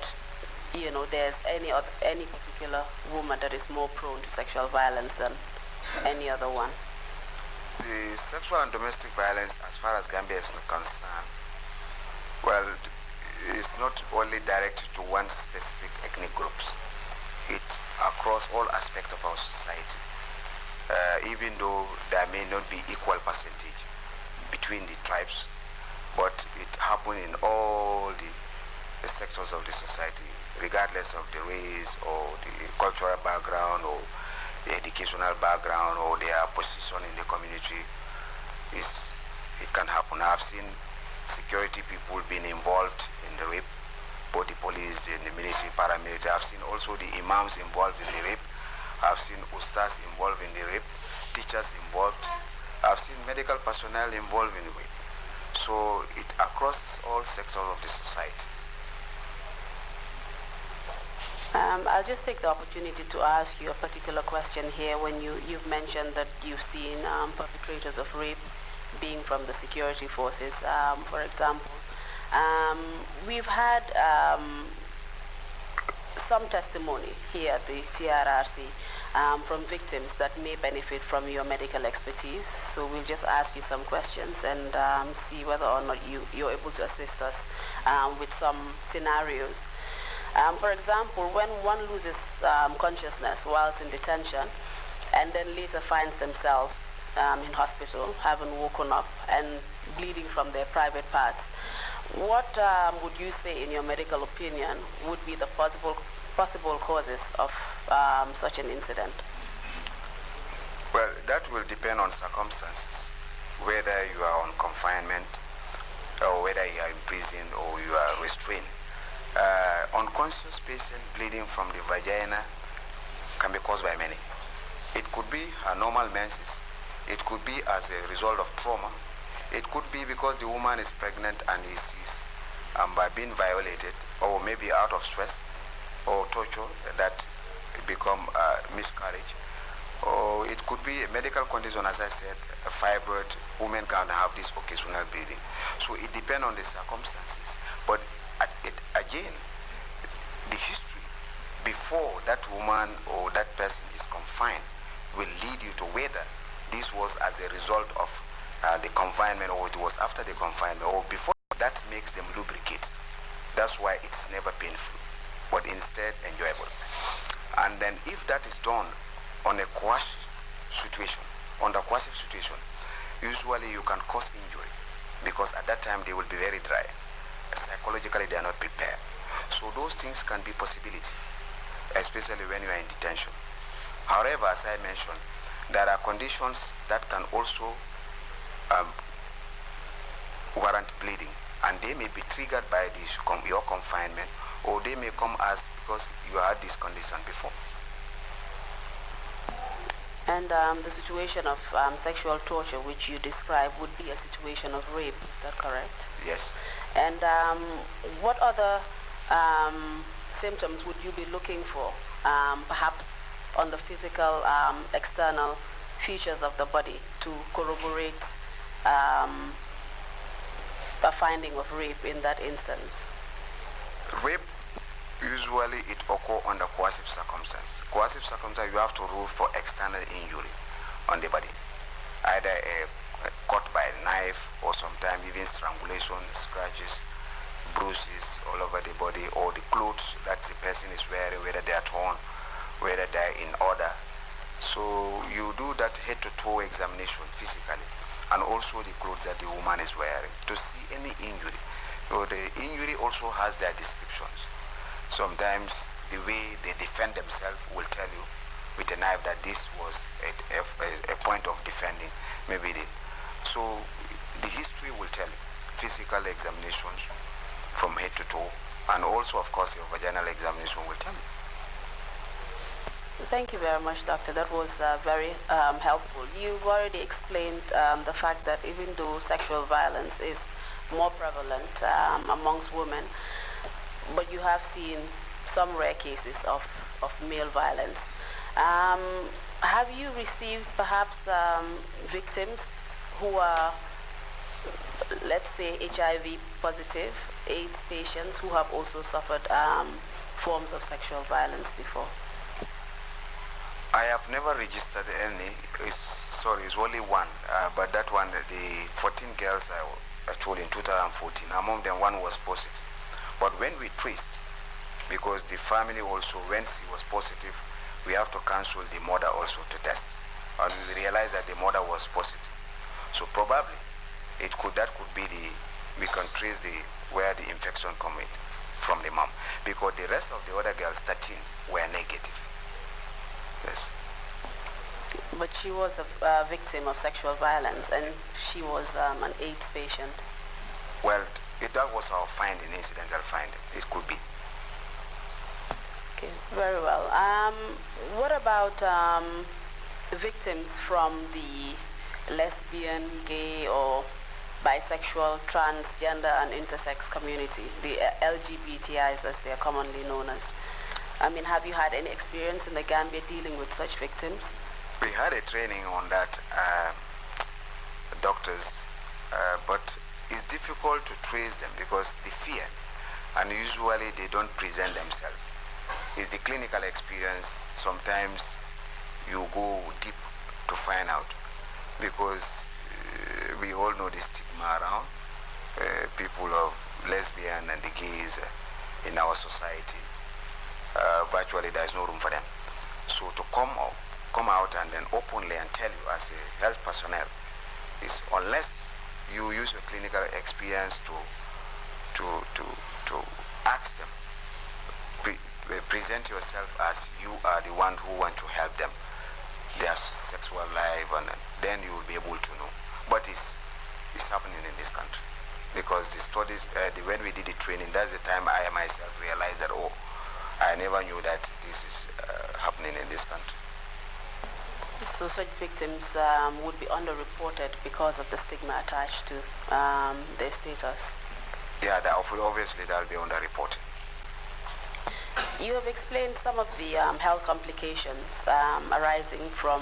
you know, there's any particular woman that is more prone to sexual violence than any other one? The sexual and domestic violence, as far as Gambia is concerned, well, it's not only directed to one specific ethnic groups. It's across all aspects of our society. Even though there may not be equal percentage between the tribes, but it happens in all the sectors of the society, regardless of the race or the cultural background or the educational background or their position in the community. It can happen. I've seen security people being involved in the rape, both the police and the military, paramilitary. I've seen also the imams involved in the rape. I've seen ustaz involved in the rape, teachers involved. I've seen medical personnel involved in the rape. So it across all sectors of the society. I'll just take the opportunity to ask you a particular question here. When you've mentioned that you've seen perpetrators of rape being from the security forces, for example. We've had some testimony here at the TRRC from victims that may benefit from your medical expertise. So we'll just ask you some questions and see whether or not you're able to assist us with some scenarios. For example, when one loses consciousness whilst in detention and then later finds themselves in hospital, having woken up and bleeding from their private parts, what would you say, in your medical opinion, would be the possible causes of such an incident? Well, that will depend on circumstances, whether you are on confinement or whether you are in prison or you are restrained. Unconscious patient bleeding from the vagina can be caused by many. It could be a normal menses. It could be as a result of trauma. It could be because the woman is pregnant and is by being violated, or maybe out of stress or torture that become miscarriage. Or it could be a medical condition, as I said, a fibroid. Women can have this occasional bleeding. So it depends on the circumstances. But again, the history before that woman or that person is confined will lead you to whether this was as a result of the confinement, or it was after the confinement, or before. That makes them lubricated. That's why it's never painful, but instead enjoyable. And then if that is done on a coercive situation, under coercive situation, usually you can cause injury, because at that time they will be very dry. Psychologically they are not prepared. So those things can be possibility, especially when you are in detention. However, as I mentioned, there are conditions that can also warrant bleeding, and they may be triggered by your confinement, or they may come as because you had this condition before. And the situation of sexual torture which you described would be a situation of rape, is that correct? Yes. And what other symptoms would you be looking for, perhaps on the physical, external features of the body to corroborate a finding of rape in that instance? usually it occurs under coercive circumstance. Coercive circumstance, you have to rule for external injury on the body, either a cut by a knife or sometimes even strangulation, scratches, bruises all over the body, or the clothes that the person is wearing, whether they are torn, whether they are in order. So you do that head-to-toe examination physically, and also the clothes that the woman is wearing to see any injury. So the injury also has their descriptions. Sometimes the way they defend themselves will tell you with a knife that this was a point of defending, maybe so the history will tell you, physical examinations from head to toe, and also of course your vaginal examination will tell you. Thank you very much, doctor. That was very helpful. You've already explained the fact that even though sexual violence is more prevalent amongst women, but you have seen some rare cases of male violence. Have you received perhaps victims who are, let's say, HIV positive, AIDS patients who have also suffered forms of sexual violence before? I have never registered any. It's only one, but that one, the 14 girls I told in 2014, among them one was positive. But when we traced, because the family also, when she was positive, we have to cancel the mother also to test. And we realized that the mother was positive. So probably that could be we can trace where the infection comes from the mom. Because the rest of the other girls, 13, were negative. Yes. But she was a victim of sexual violence, and she was an AIDS patient. Well, that was our finding, incidental finding. It could be. Okay, very well. What about victims from the lesbian, gay, or bisexual, transgender, and intersex community, the LGBTIs as they are commonly known as? I mean, have you had any experience in the Gambia dealing with such victims? We had a training on that, doctors, but it's difficult to trace them because the fear, and usually they don't present themselves. It's the clinical experience. Sometimes you go deep to find out, because we all know the stigma around people of lesbian and the gays in our society. Virtually there is no room for them. So to come out and then openly and tell you as a health personnel is, unless you use your clinical experience to ask them, present yourself as you are the one who want to help them, their sexual life, and then you will be able to know. But it's happening in this country, because the studies, when we did the training, that's the time I myself realized that, oh, I never knew that this is happening in this country. So such victims would be underreported because of the stigma attached to their status? Yeah, obviously that will be underreported. You have explained some of the health complications arising from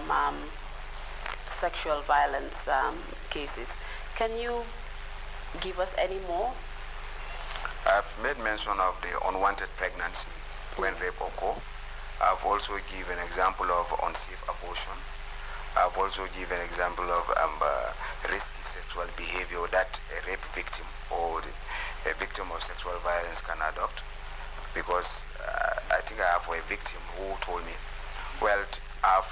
sexual violence cases. Can you give us any more? I've made mention of the unwanted pregnancy when rape occurs. I've also given an example of unsafe abortion. I've also given an example of risky sexual behavior that a rape victim or a victim of sexual violence can adopt. Because I think I have a victim who told me, well, I've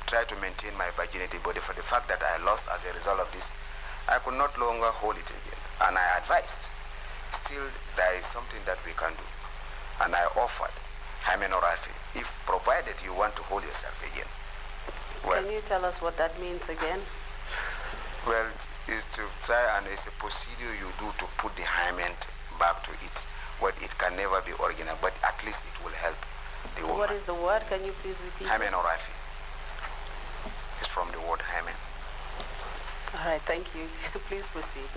tried to maintain my virginity, but for the fact that I lost as a result of this, I could not longer hold it again. And I advised, still there is something that we can do. And I offered hymenorrhaphy, if provided you want to hold yourself again. Well, can you tell us what that means again? Well, it's to try, and it's a procedure you do to put the hymen back to it. But it can never be original, but at least it will help the woman. What is the word? Can you please repeat? Hymenorrhaphy. It's from the word hymen. All right, thank you. Please proceed.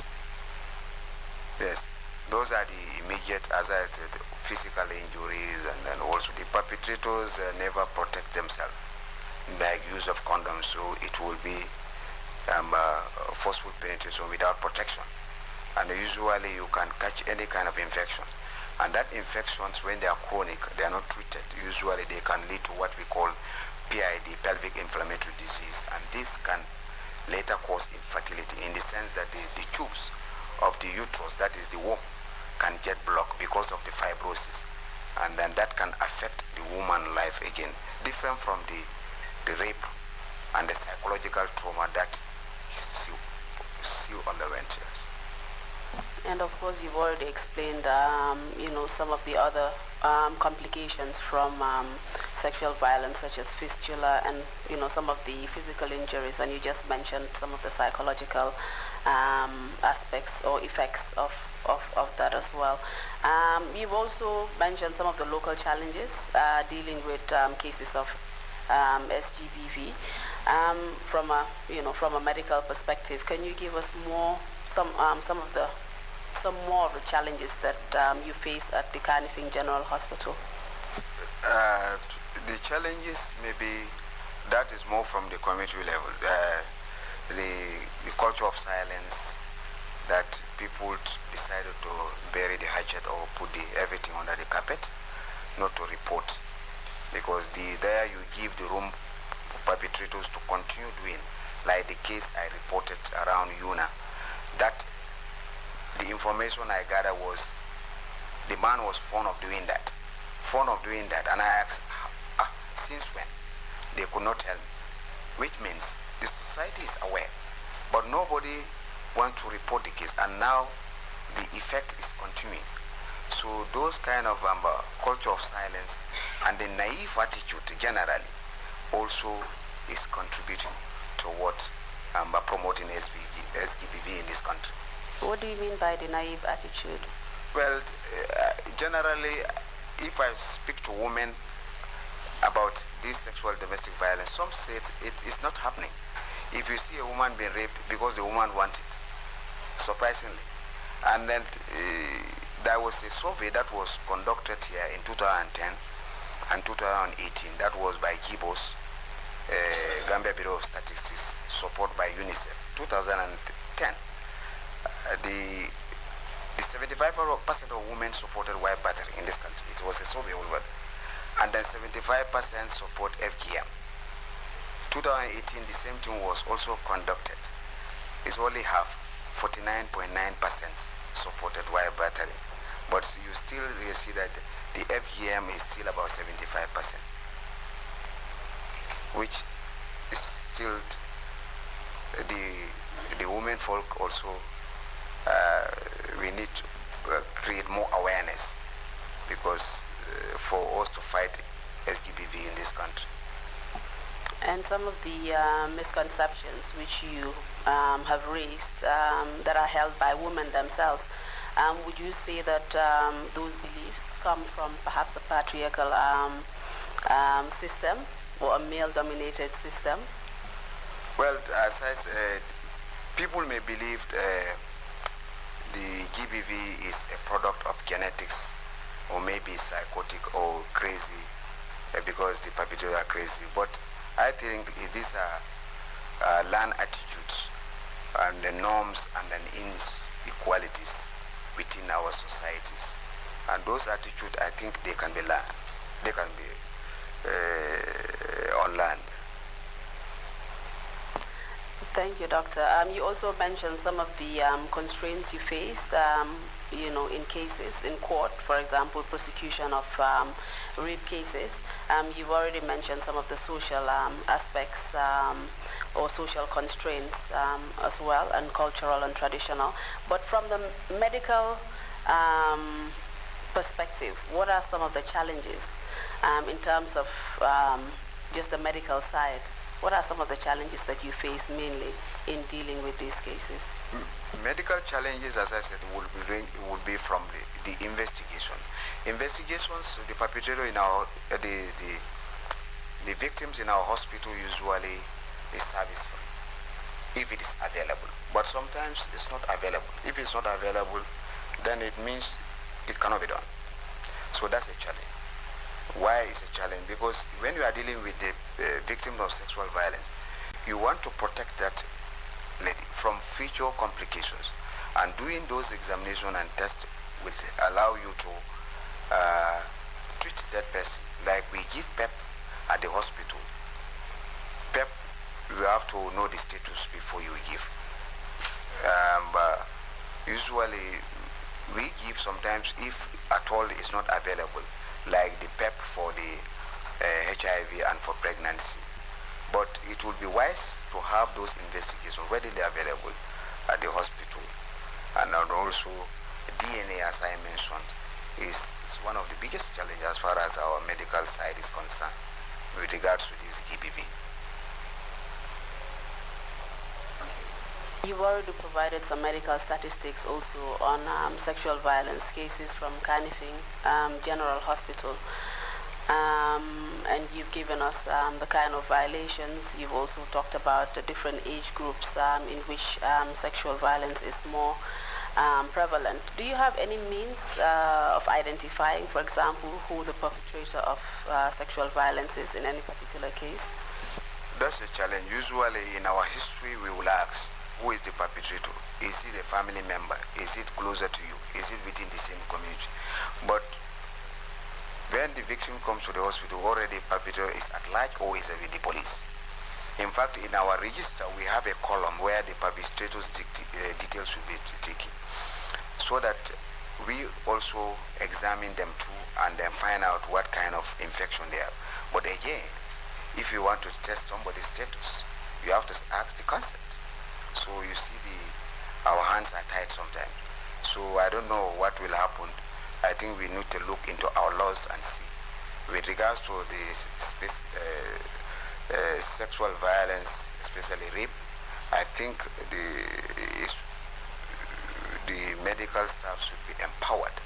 Yes, those are the immediate, as I said, physical injuries, and then also the perpetrators never protect themselves by use of condoms, so it will be forceful penetration without protection. And usually you can catch any kind of infection. And that infections, when they are chronic, they are not treated. Usually they can lead to what we call PID, pelvic inflammatory disease, and this can later cause infertility in the sense that the tubes of the uterus, that is the womb, can get blocked because of the fibrosis, and then that can affect the woman's life again, different from the rape and the psychological trauma that she underwent. Yes. And of course, you've already explained, some of the other complications from sexual violence, such as fistula and, some of the physical injuries. And you just mentioned some of the psychological aspects or effects of that as well. You've also mentioned some of the local challenges dealing with cases of SGBV. From a medical perspective, can you give us some more of the challenges that you face at the Kanifing General Hospital? The challenges, maybe that is more from the community level. The culture of silence, that people decided to bury the hatchet or put everything under the carpet, not to report, because there you give the room for perpetrators to continue doing, like the case I reported around Yuna, that the information I gathered was the man was fond of doing that, and I asked, since when? They could not tell me, which means the society is aware, but nobody wants to report the case, and now the effect is continuing. So those kind of culture of silence and the naive attitude generally also is contributing toward promoting SGBV in this country. What do you mean by the naive attitude? Well, generally, if I speak to women about this sexual domestic violence, some say it is not happening. If you see a woman being raped because the woman wants it, surprisingly. And then there was a survey that was conducted here in 2010 and 2018. That was by GIBOS, Gambia Bureau of Statistics, supported by UNICEF. 2010, the 75% of women supported wife battery in this country. It was a survey over, and then 75% support FGM. 2018, the same thing was also conducted. It's only half, 49.9% supported wife battery, but you still see that the FGM is still about 75%, which is still the women folk also. We need to create more awareness, because for us to fight SGBV in this country. And some of the misconceptions which you have raised that are held by women themselves, would you say that those beliefs come from perhaps a patriarchal system or a male-dominated system? Well, as I said, people may believe the GBV is a product of genetics, or maybe psychotic or crazy, because the perpetrators are crazy. But I think these are learned attitudes and the norms and the inequalities within our societies. And those attitudes, I think they can be learned. They can be unlearned. Thank you, Doctor. You also mentioned some of the constraints you faced, in cases in court, for example, prosecution of rape cases. You've already mentioned some of the social aspects or social constraints as well, and cultural and traditional. But from the medical perspective, what are some of the challenges in terms of just the medical side? What are some of the challenges that you face mainly in dealing with these cases? Medical challenges, as I said, will be from the investigation. Investigations, the perpetrator in our, the victims in our hospital usually is service free, if it is available. But sometimes it's not available. If it's not available, then it means it cannot be done. So that's a challenge. Why is a challenge? Because when you are dealing with the victims of sexual violence, you want to protect that lady from future complications. And doing those examinations and tests will allow you to that person. Like we give PEP at the hospital. PEP, you have to know the status before you give. Usually we give sometimes if at all it's not available, like the PEP for the HIV and for pregnancy. But it would be wise to have those investigations readily available at the hospital. And also DNA, as I mentioned, is one of the biggest challenges as far as our medical side is concerned with regards to this GBV. You've already provided some medical statistics also on sexual violence cases from Kanifing General Hospital. And you've given us the kind of violations. You've also talked about the different age groups in which sexual violence is more prevalent. Do you have any means of identifying, for example, who the perpetrator of sexual violence is in any particular case? That's a challenge. Usually in our history we will ask, who is the perpetrator? Is it a family member? Is it closer to you? Is it within the same community? But when the victim comes to the hospital, already the perpetrator is at large or is with the police. In fact, in our register, we have a column where the perpetrator's details should be taken, so that we also examine them too and then find out what kind of infection they have. But again, if you want to test somebody's status, you have to ask the consent. So you see, our hands are tied sometimes. So I don't know what will happen. I think we need to look into our laws and see. With regards to the sexual violence, especially rape, I think the medical staff should be empowered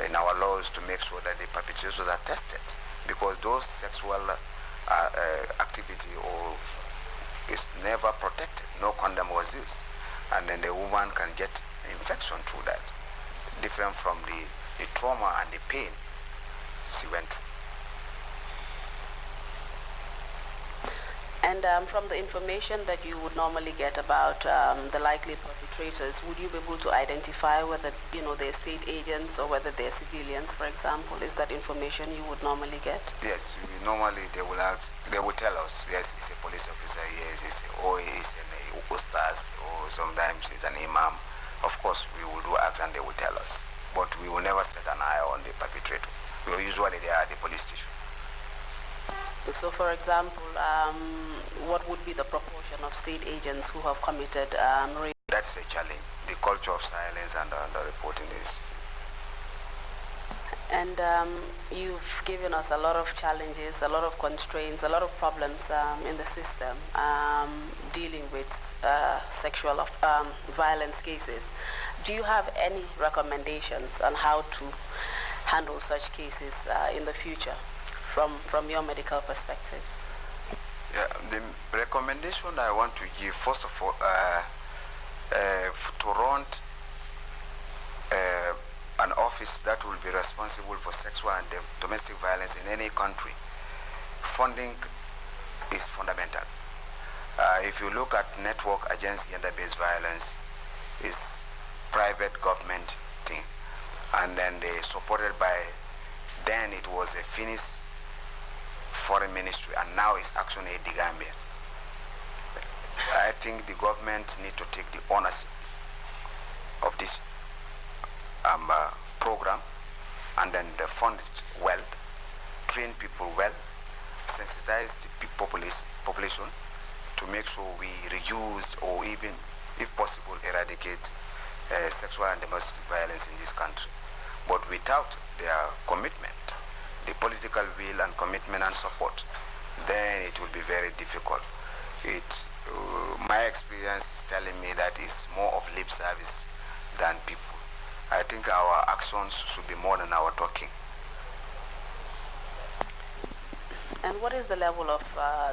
in our laws to make sure that the perpetrators are tested, because those sexual activity is never protected. No condom was used, and then the woman can get infection through that, different from the trauma and the pain she went through. And from the information that you would normally get about the likely perpetrators, would you be able to identify whether they're state agents or whether they're civilians, for example? Is that information you would normally get? Yes, normally they will tell us, yes, it's a police officer, yes, it's an ustaz, or sometimes it's an imam. Of course, we will do acts and they will tell us, but we will never set an eye on the perpetrator. Usually they are at the police station. So, for example, what would be the proportion of state agents who have committed rape? That's a challenge. The culture of silence and the reporting is. And you've given us a lot of challenges, a lot of constraints, a lot of problems in the system dealing with sexual violence cases. Do you have any recommendations on how to handle such cases in the future from your medical perspective? Yeah, the recommendation I want to give, first of all, to run an office that will be responsible for sexual and domestic violence in any country, funding is fundamental. If you look at Network Against Gender-Based Violence, it's private government thing, and then they supported by, then it was a Finnish foreign ministry, and now it's Action Aid the Gambia. I think the government need to take the ownership of this program, and then they fund it well, train people well, sensitize the population to make sure we reduce or even, if possible, eradicate sexual and domestic violence in this country. But without their commitment, the political will and commitment and support, then it will be very difficult. My experience is telling me that it's more of lip service than people. I think our actions should be more than our talking. And what is the level of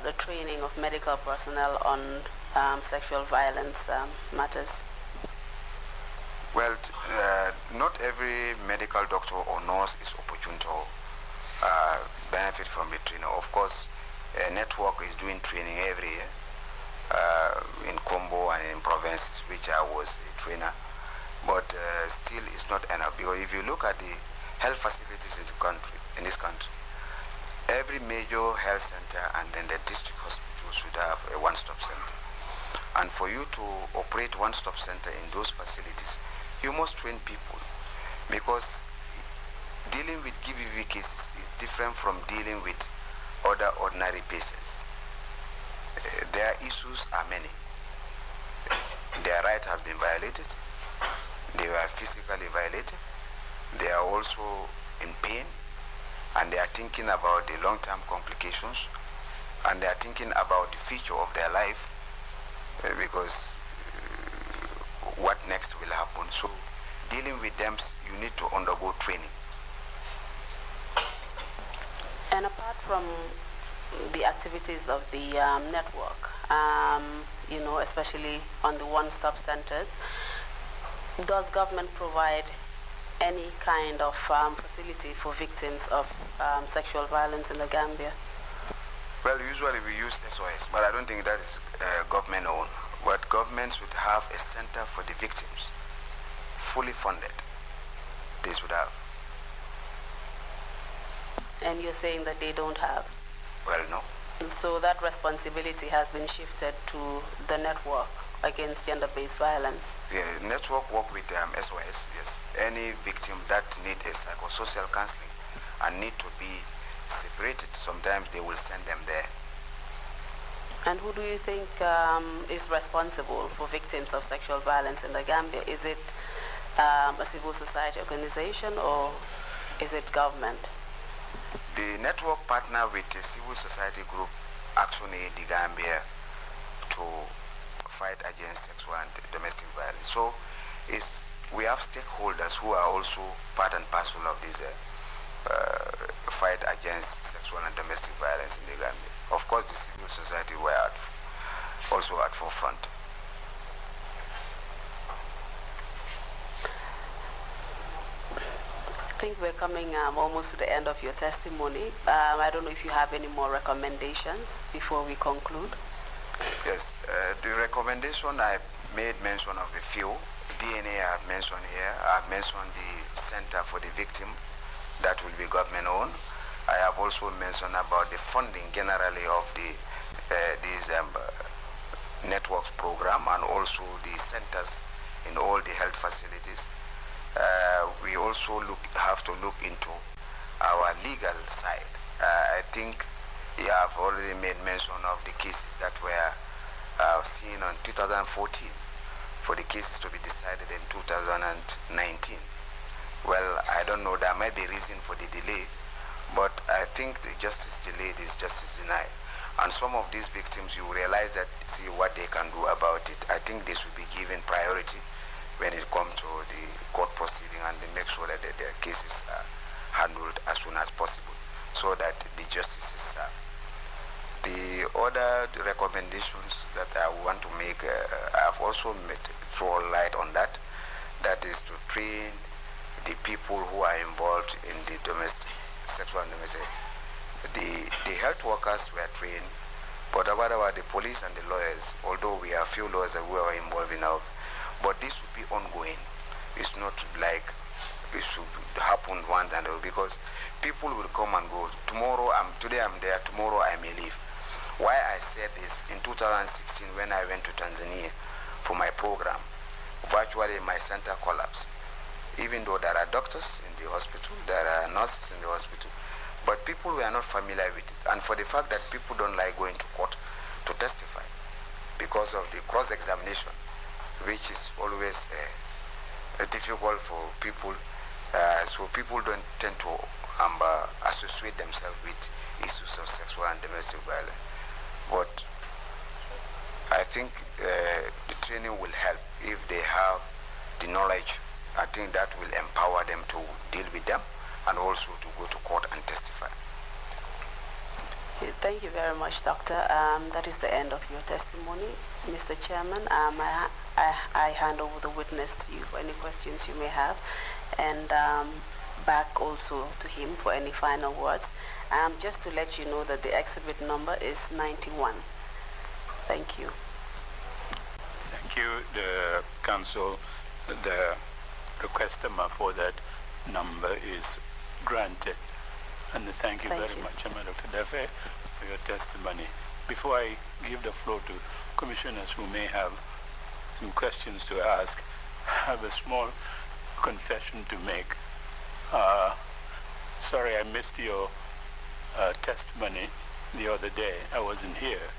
the training of medical personnel on sexual violence matters? Well, not every medical doctor or nurse is opportune to benefit from the training. Of course, a network is doing training every year in Combo and in provinces, which I was a trainer. But still, it's not enough, because if you look at the health facilities in this country, every major health center and then the district hospital should have a one-stop center. And for you to operate one-stop center in those facilities, you must train people, because dealing with GBV cases is different from dealing with other ordinary patients. Their issues are many. Their right has been violated. They were physically violated. They are also in pain, and they are thinking about the long-term complications, and they are thinking about the future of their life, because what next will happen. So dealing with them, you need to undergo training. And apart from the activities of the network, you know, especially on the one-stop centers, does government provide any kind of facility for victims of sexual violence in the Gambia? Well, usually we use SOS, but I don't think that is government owned. But government should have a center for the victims, fully funded. They should have. And you're saying that they don't have? Well, no. So that responsibility has been shifted to the network against gender-based violence? Yeah, network work with SOS, yes. Any victim that need a psychosocial counseling and need to be separated, sometimes they will send them there. And who do you think is responsible for victims of sexual violence in the Gambia? Is it a civil society organization, or is it government? The network partner with a civil society group, Action Aid the Gambia, to fight against sexual and domestic violence. So we have stakeholders who are also part and parcel of this fight against sexual and domestic violence in the Gambia. Of course, the civil society were also at forefront. I think we're coming almost to the end of your testimony. I don't know if you have any more recommendations before we conclude. Yes, the recommendation I made mention of a few. DNA I have mentioned here. I have mentioned the center for the victim that will be government owned. I have also mentioned about the funding generally of these networks program, and also the centers in all the health facilities. We also have to look into our legal side. I think you have already made mention of the cases that were seen in 2014 for the cases to be decided in 2019. Well, I don't know, there might be reason for the delay, but I think the justice delayed is justice denied. And some of these victims, you realize that, see what they can do about it. I think they should be given priority when it comes to the court proceeding, and they make sure that their cases are handled as soon as possible, so that the justice is served. The other recommendations that I want to make, I have also throw light on that. That is to train the people who are involved in the domestic, sexual and domestic. The health workers were trained, but what about the police and the lawyers? Although we have few lawyers who are involved in our, but this should be ongoing. It's not like it should happen once and all, because people will come and go. Today I'm there, tomorrow I may leave. Why I said this, in 2016 when I went to Tanzania for my program, virtually my center collapsed. Even though there are doctors in the hospital, there are nurses in the hospital, but people were not familiar with it. And for the fact that people don't like going to court to testify because of the cross-examination, which is always difficult for people, so people don't tend to associate themselves with issues of sexual and domestic violence. But I think the training will help if they have the knowledge. I think that will empower them to deal with them and also to go to court and testify. Thank you very much, Doctor. That is the end of your testimony. Mr. Chairman, I hand over the witness to you for any questions you may have, and back also to him for any final words. Just to let you know that the exhibit number is 91. Thank you. Thank you, the council. The request for that number is granted. And thank you very much, Dr. Daffeh, for your testimony. Before I give the floor to commissioners who may have some questions to ask, I have a small confession to make. Sorry I missed your testimony the other day. I wasn't here.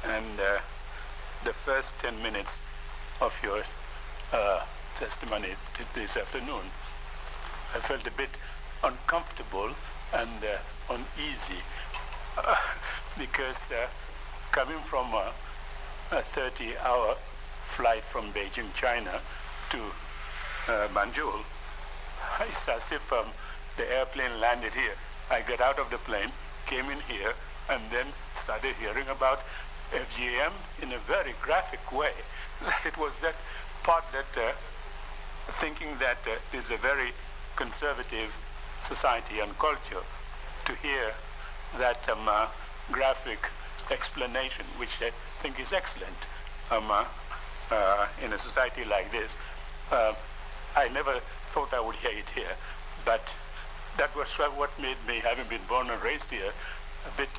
And the first 10 minutes of your testimony this afternoon, I felt a bit uncomfortable and uneasy because coming from a 30-hour flight from Beijing, China to Banjul, it's as if the airplane landed here. I got out of the plane, came in here, and then started hearing about FGM in a very graphic way. It was that part that thinking that is a very conservative society and culture, to hear that graphic explanation, which I think is excellent in a society like this. I never thought I would hear it here, but that was what made me, having been born and raised here, a bit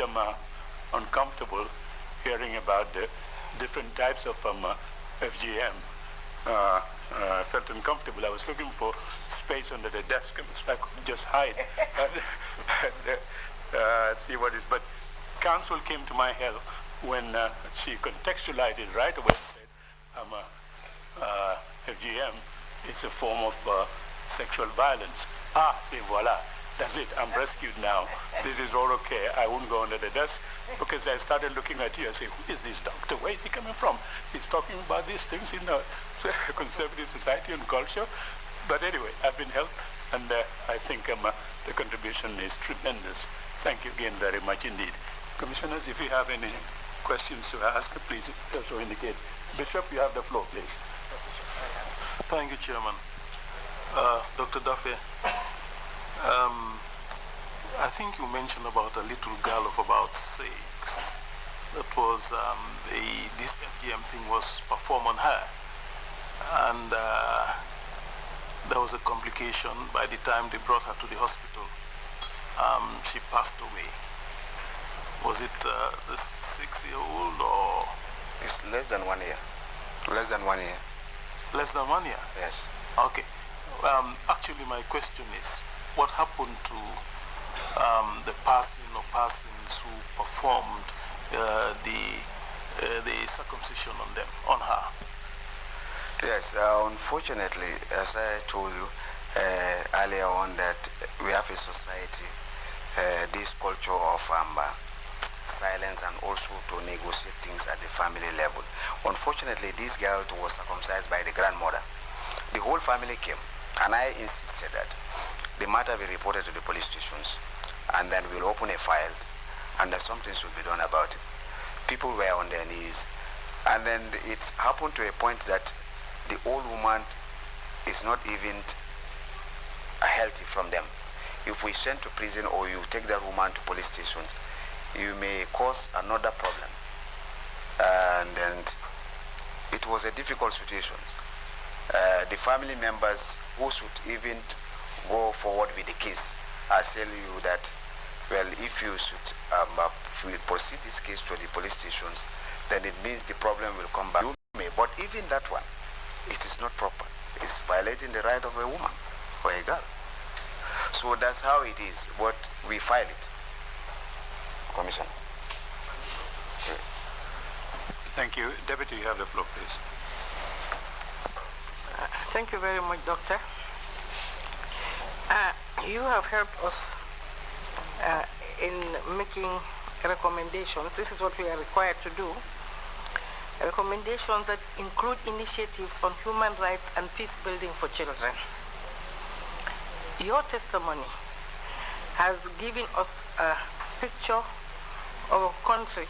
uncomfortable hearing about the different types of FGM. I felt uncomfortable. I was looking for space under the desk so I could just hide and see what is. But counsel came to my help when she contextualized it right away and said, FGM is a form of sexual violence. Say, voila, that's it. I'm rescued now. This is all okay. I won't go under the desk, because I started looking at you and say, who is this doctor? Where is he coming from? He's talking about these things in a conservative society and culture. But anyway, I've been helped, and I think the contribution is tremendous. Thank you again very much indeed. Commissioners, if you have any questions to ask, please also indicate. Bishop, you have the floor, please. Thank you, Chairman. Dr. Daffeh, I think you mentioned about a little girl of about 6. That was this FGM thing was performed on her, and there was a complication. By the time they brought her to the hospital, she passed away. Was it the 6-year-old or? It's less than 1 year. Less than 1 year. Less than 1 year? Yes. Okay. Actually, my question is, what happened to the person or persons who performed the circumcision on her? Yes, unfortunately, as I told you earlier on, that we have a society, this culture of silence and also to negotiate things at the family level. Unfortunately, this girl was circumcised by the grandmother. The whole family came, and I insisted that the matter be reported to the police stations, and then we'll open a file, and that something should be done about it. People were on their knees, and then it happened to a point that the old woman is not even healthy from them. If we send to prison or you take that woman to police stations, you may cause another problem. And then it was a difficult situation. The family members who should even go forward with the case are telling you that, well, if you should proceed this case to the police stations, then it means the problem will come back. You may, but even that one, it is not proper. It's violating the right of a woman or a girl. So that's how it is, but we file it. Commissioner. Yes. Thank you. Deputy, you have the floor, please. Thank you very much, Doctor. You have helped us in making recommendations. This is what we are required to do. Recommendations that include initiatives on human rights and peace building for children. Your testimony has given us a picture of a country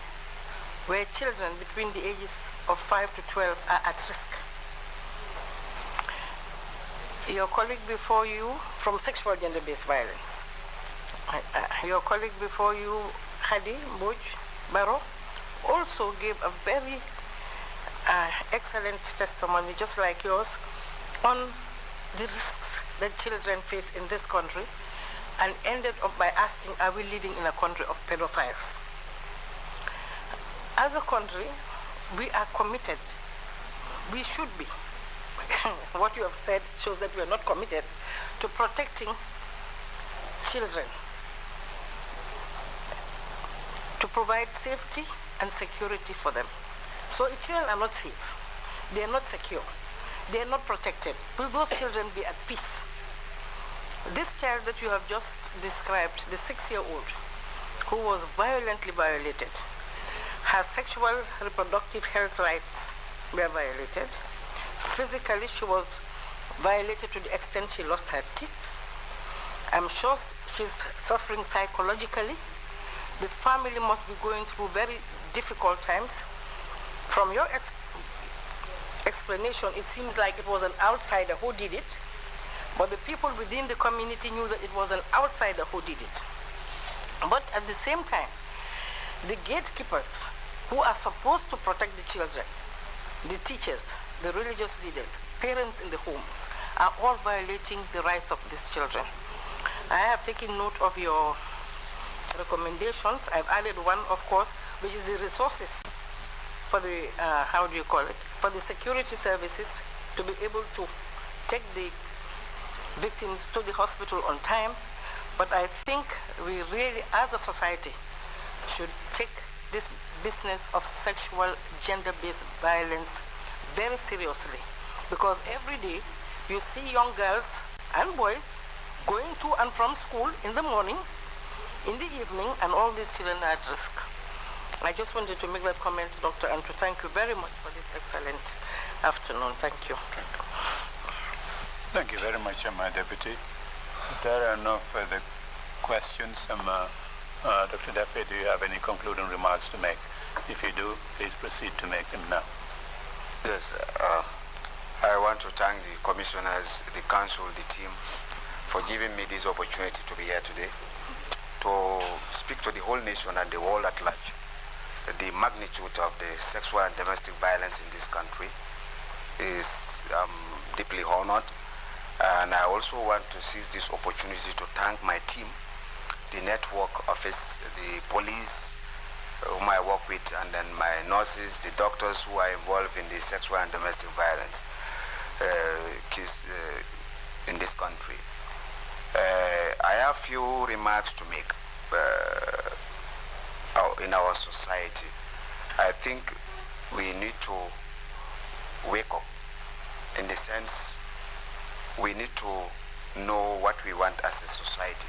where children between the ages of 5 to 12 are at risk. Your colleague before you from sexual gender-based violence. Your colleague before you, Hadi Mboj Baro, also gave a very excellent testimony, just like yours, on the risks that children face in this country and ended up by asking, are we living in a country of pedophiles? As a country, we are committed. We should be. What you have said shows that we are not committed to protecting children, to provide safety and security for them. So children are not safe. They are not secure. They are not protected. Will those children be at peace? This child that you have just described, the 6-year-old, who was violently violated, her sexual reproductive health rights were violated. Physically, she was violated to the extent she lost her teeth. I'm sure she's suffering psychologically. The family must be going through very difficult times. From your explanation, it seems like it was an outsider who did it, but the people within the community knew that it was an outsider who did it. But at the same time, the gatekeepers who are supposed to protect the children, the teachers, the religious leaders, parents in the homes, are all violating the rights of these children. I have taken note of your recommendations. I've added one, of course, which is the resources for the, for the security services to be able to take the victims to the hospital on time. But I think we really, as a society, should take this business of sexual, gender-based violence very seriously. Because every day, you see young girls and boys going to and from school in the morning, in the evening, and all these children are at risk. I just wanted to make that comment, Doctor, and to thank you very much for this excellent afternoon. Thank you. Thank you very much, my Deputy. If there are no further questions, Dr. Daffeh, do you have any concluding remarks to make? If you do, please proceed to make them now. Yes, I want to thank the commissioners, the council, the team, for giving me this opportunity to be here today to speak to the whole nation and the world at large. The magnitude of the sexual and domestic violence in this country is deeply honored, and I also want to seize this opportunity to thank my team, the network office, the police whom I work with, and then my nurses, the doctors who are involved in the sexual and domestic violence in this country. I have few remarks to make. In our society, I think we need to wake up, in the sense we need to know what we want as a society.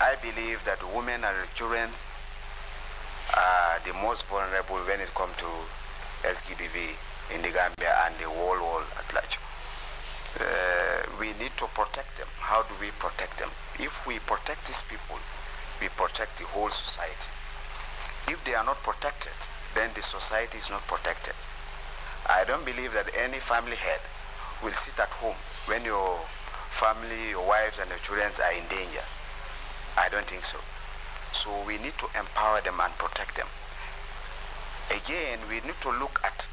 I believe that women and children are the most vulnerable when it comes to SGBV in the Gambia and the whole world at large. We need to protect them. How do we protect them? If we protect these people, we protect the whole society. If they are not protected, then the society is not protected. I don't believe that any family head will sit at home when your family, your wives and your children are in danger. I don't think so. So we need to empower them and protect them. Again, we need to look at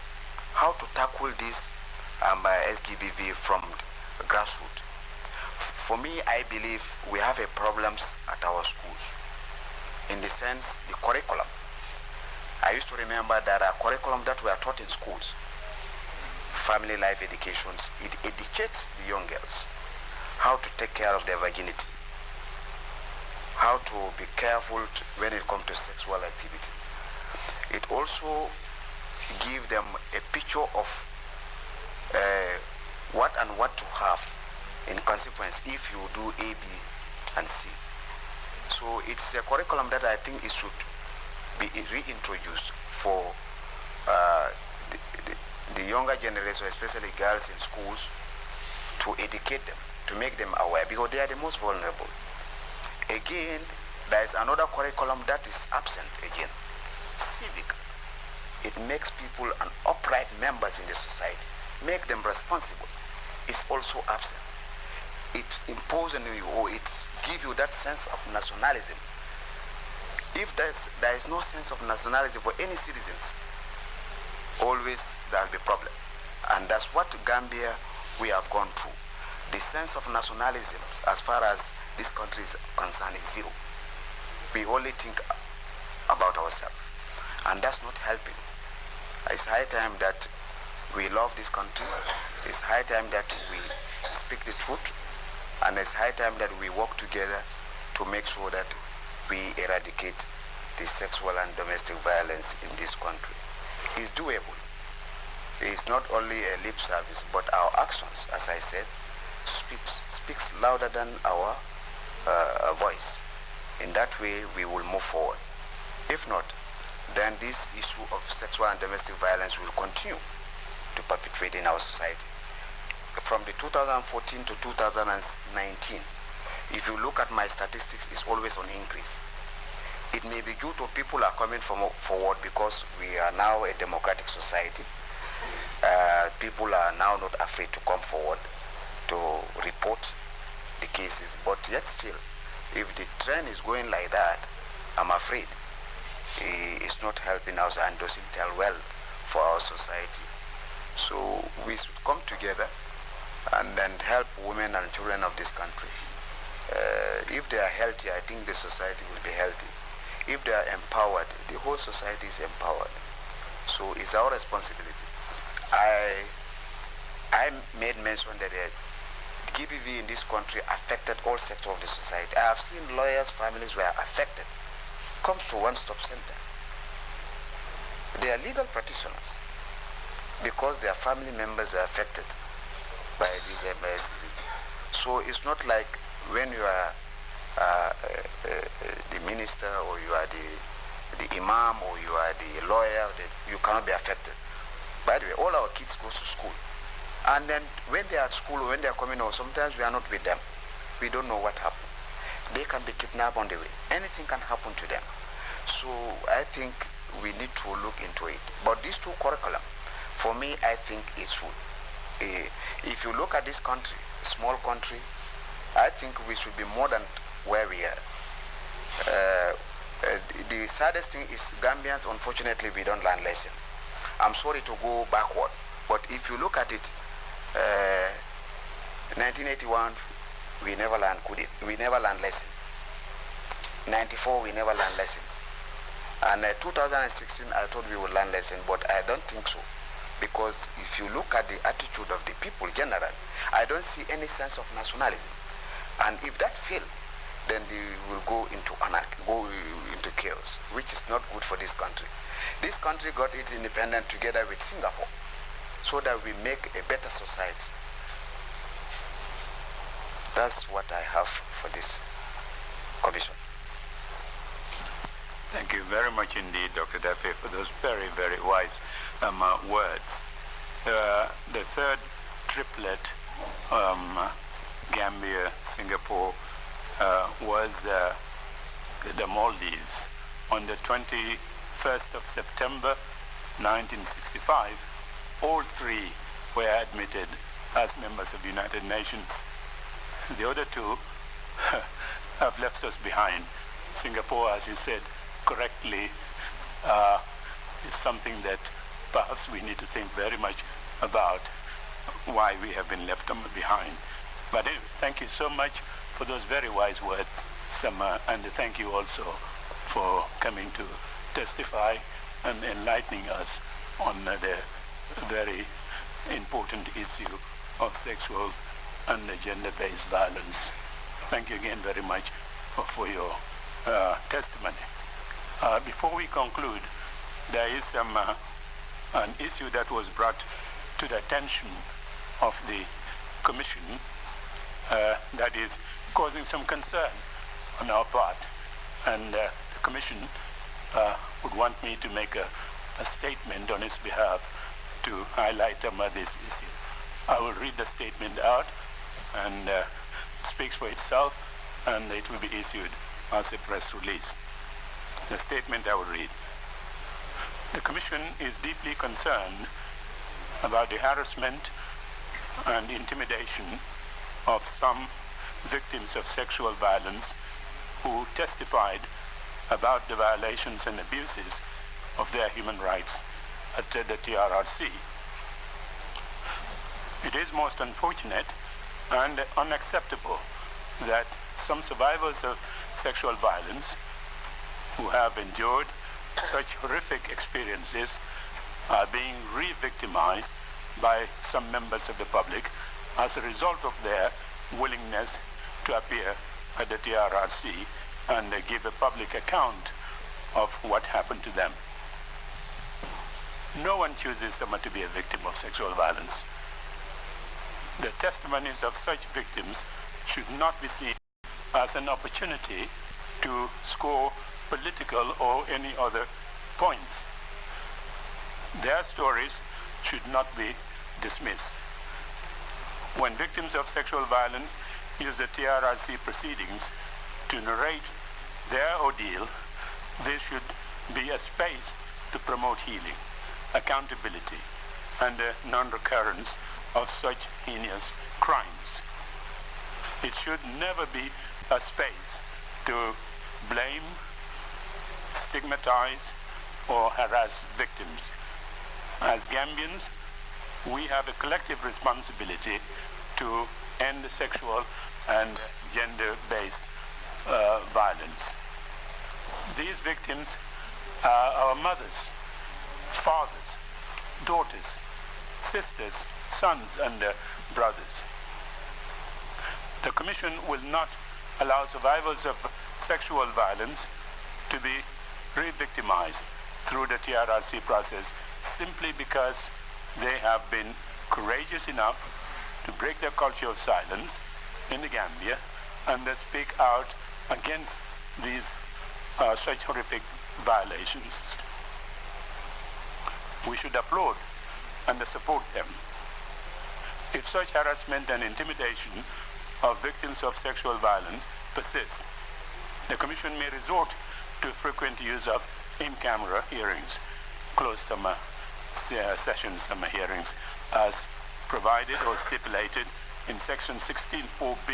how to tackle this SGBV from grassroots. For me, I believe we have a problems at our schools. In the sense, the curriculum. I used to remember that a curriculum that were taught in schools, family life educations, it educates the young girls how to take care of their virginity, how to be careful when it comes to sexual activity. It also gives them a picture of what to have in consequence if you do A, B, and C. So it's a curriculum that I think it should be reintroduced for the younger generation, especially girls in schools, to educate them, to make them aware, because they are the most vulnerable. Again, there is another curriculum that is absent again, civic. It makes people an upright members in the society, make them responsible. It's also absent. It imposes on you, or it gives you that sense of nationalism. If there is no sense of nationalism for any citizens, always there will be problem. And that's what Gambia we have gone through. The sense of nationalism, as far as this country is concerned, is zero. We only think about ourselves, and that's not helping. It's high time that we love this country. It's high time that we speak the truth, and it's high time that we work together to make sure that we eradicate the sexual and domestic violence in this country. It's doable. It's not only a lip service, but our actions, as I said, speaks louder than our voice. In that way, we will move forward. If not, then this issue of sexual and domestic violence will continue to perpetrate in our society. From the 2014 to 2019, if you look at my statistics, it's always on increase. It may be due to people are coming forward because we are now a democratic society. People are now not afraid to come forward to report the cases, but yet still, if the trend is going like that, I'm afraid it's not helping us and doesn't tell well for our society. So we should come together and then help women and children of this country. If they are healthy, I think the society will be healthy. If they are empowered, the whole society is empowered. So it's our responsibility. I made mention that GBV in this country affected all sectors of the society. I have seen lawyers, families were affected. Comes to one-stop center. They are legal practitioners because their family members are affected by this MS. So it's not like when you are the minister, or you are the imam, or you are the lawyer, you cannot be affected. By the way, all our kids go to school. And then when they are at school, or when they are coming home, sometimes we are not with them. We don't know what happened. They can be kidnapped on the way. Anything can happen to them. So I think we need to look into it. But these two curriculum, for me, I think it's good. If you look at this country, small country, I think we should be more than where we are. The saddest thing is Gambians, unfortunately, we don't learn lesson. I'm sorry to go backward, but if you look at it, 1981, we never learned lesson. 94, we never learned lessons. And 2016, I thought we would learn lesson, but I don't think so. Because if you look at the attitude of the people generally, I don't see any sense of nationalism. And if that fails, then they will go into anarchy, go into chaos, which is not good for this country. This country got its independence together with Singapore, so that we make a better society. That's what I have for this commission. Thank you very much indeed, Dr. Daffeh, for those very, very wise words. The third triplet, Gambia, Singapore, was the Maldives. On the 21st of September 1965, all three were admitted as members of the United Nations. The other two have left us behind. Singapore, as you said correctly, is something that perhaps we need to think very much about, why we have been left behind. But anyway, thank you so much for those very wise words, and thank you also for coming to testify and enlightening us on the very important issue of sexual and gender-based violence. Thank you again very much for your testimony. Before we conclude, there is an issue that was brought to the attention of the Commission that is causing some concern on our part, and the Commission would want me to make a statement on its behalf to highlight this issue. I will read the statement out, and it speaks for itself, and it will be issued as a press release. The statement I will read. The Commission is deeply concerned about the harassment and intimidation of some victims of sexual violence who testified about the violations and abuses of their human rights at the TRRC. It is most unfortunate and unacceptable that some survivors of sexual violence who have endured such horrific experiences are being re-victimized by some members of the public as a result of their willingness to appear at the TRRC and give a public account of what happened to them. No one chooses someone to be a victim of sexual violence. The testimonies of such victims should not be seen as an opportunity to score political or any other points. Their stories should not be dismissed. When victims of sexual violence use the TRRC proceedings to narrate their ordeal, there should be a space to promote healing, accountability, and the non-recurrence of such heinous crimes. It should never be a space to blame, stigmatize, or harass victims. As Gambians, we have a collective responsibility to end sexual and gender-based violence. These victims are our mothers, fathers, daughters, sisters, sons, and brothers. The Commission will not allow survivors of sexual violence to be re-victimized through the TRRC process simply because they have been courageous enough to break their culture of silence in the Gambia and speak out against these such horrific violations. We should applaud and support them. If such harassment and intimidation of victims of sexual violence persists, the Commission may resort to frequent use of in-camera hearings, closed sessions hearings, as provided or stipulated in Section 16(4)(b)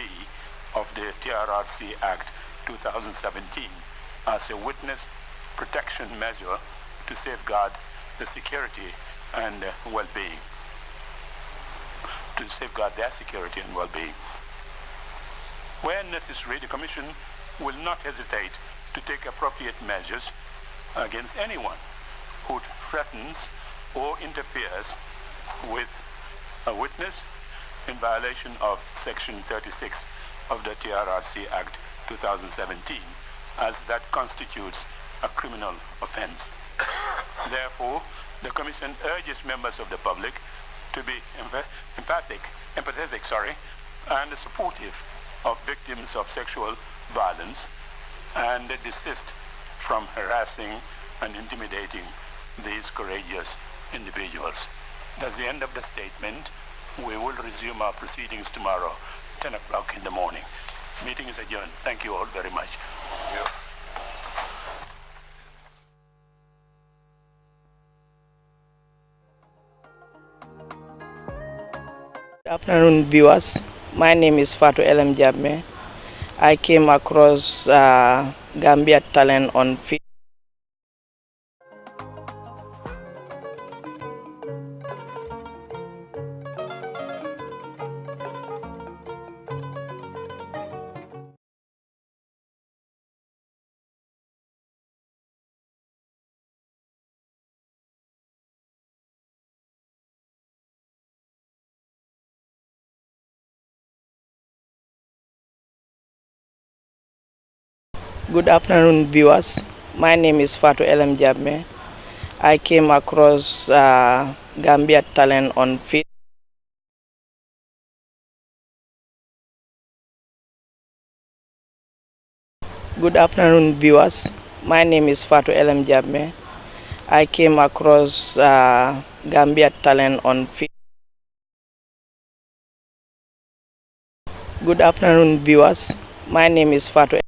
of the TRRC Act 2017 as a witness protection measure to safeguard the security and well-being, to safeguard their security and well-being. Where necessary, the Commission will not hesitate to take appropriate measures against anyone who threatens or interferes with a witness in violation of Section 36 of the TRRC Act 2017, as that constitutes a criminal offense. Therefore, the Commission urges members of the public to be empathetic, and supportive of victims of sexual violence and desist from harassing and intimidating these courageous individuals. That's the end of the statement. We will resume our proceedings tomorrow, 10 o'clock in the morning. Meeting is adjourned. Thank you all very much. Good afternoon, viewers. My name is Fatou Elem Jamme. I came across Gambia talent on Facebook. Good afternoon, viewers. My name is Fatou Elem Jamme. I came across Gambia talent on Facebook. Good afternoon, viewers. My name is Fatou Elem Jamme. I came across Gambia talent on Facebook. Good afternoon, viewers. My name is Fatou.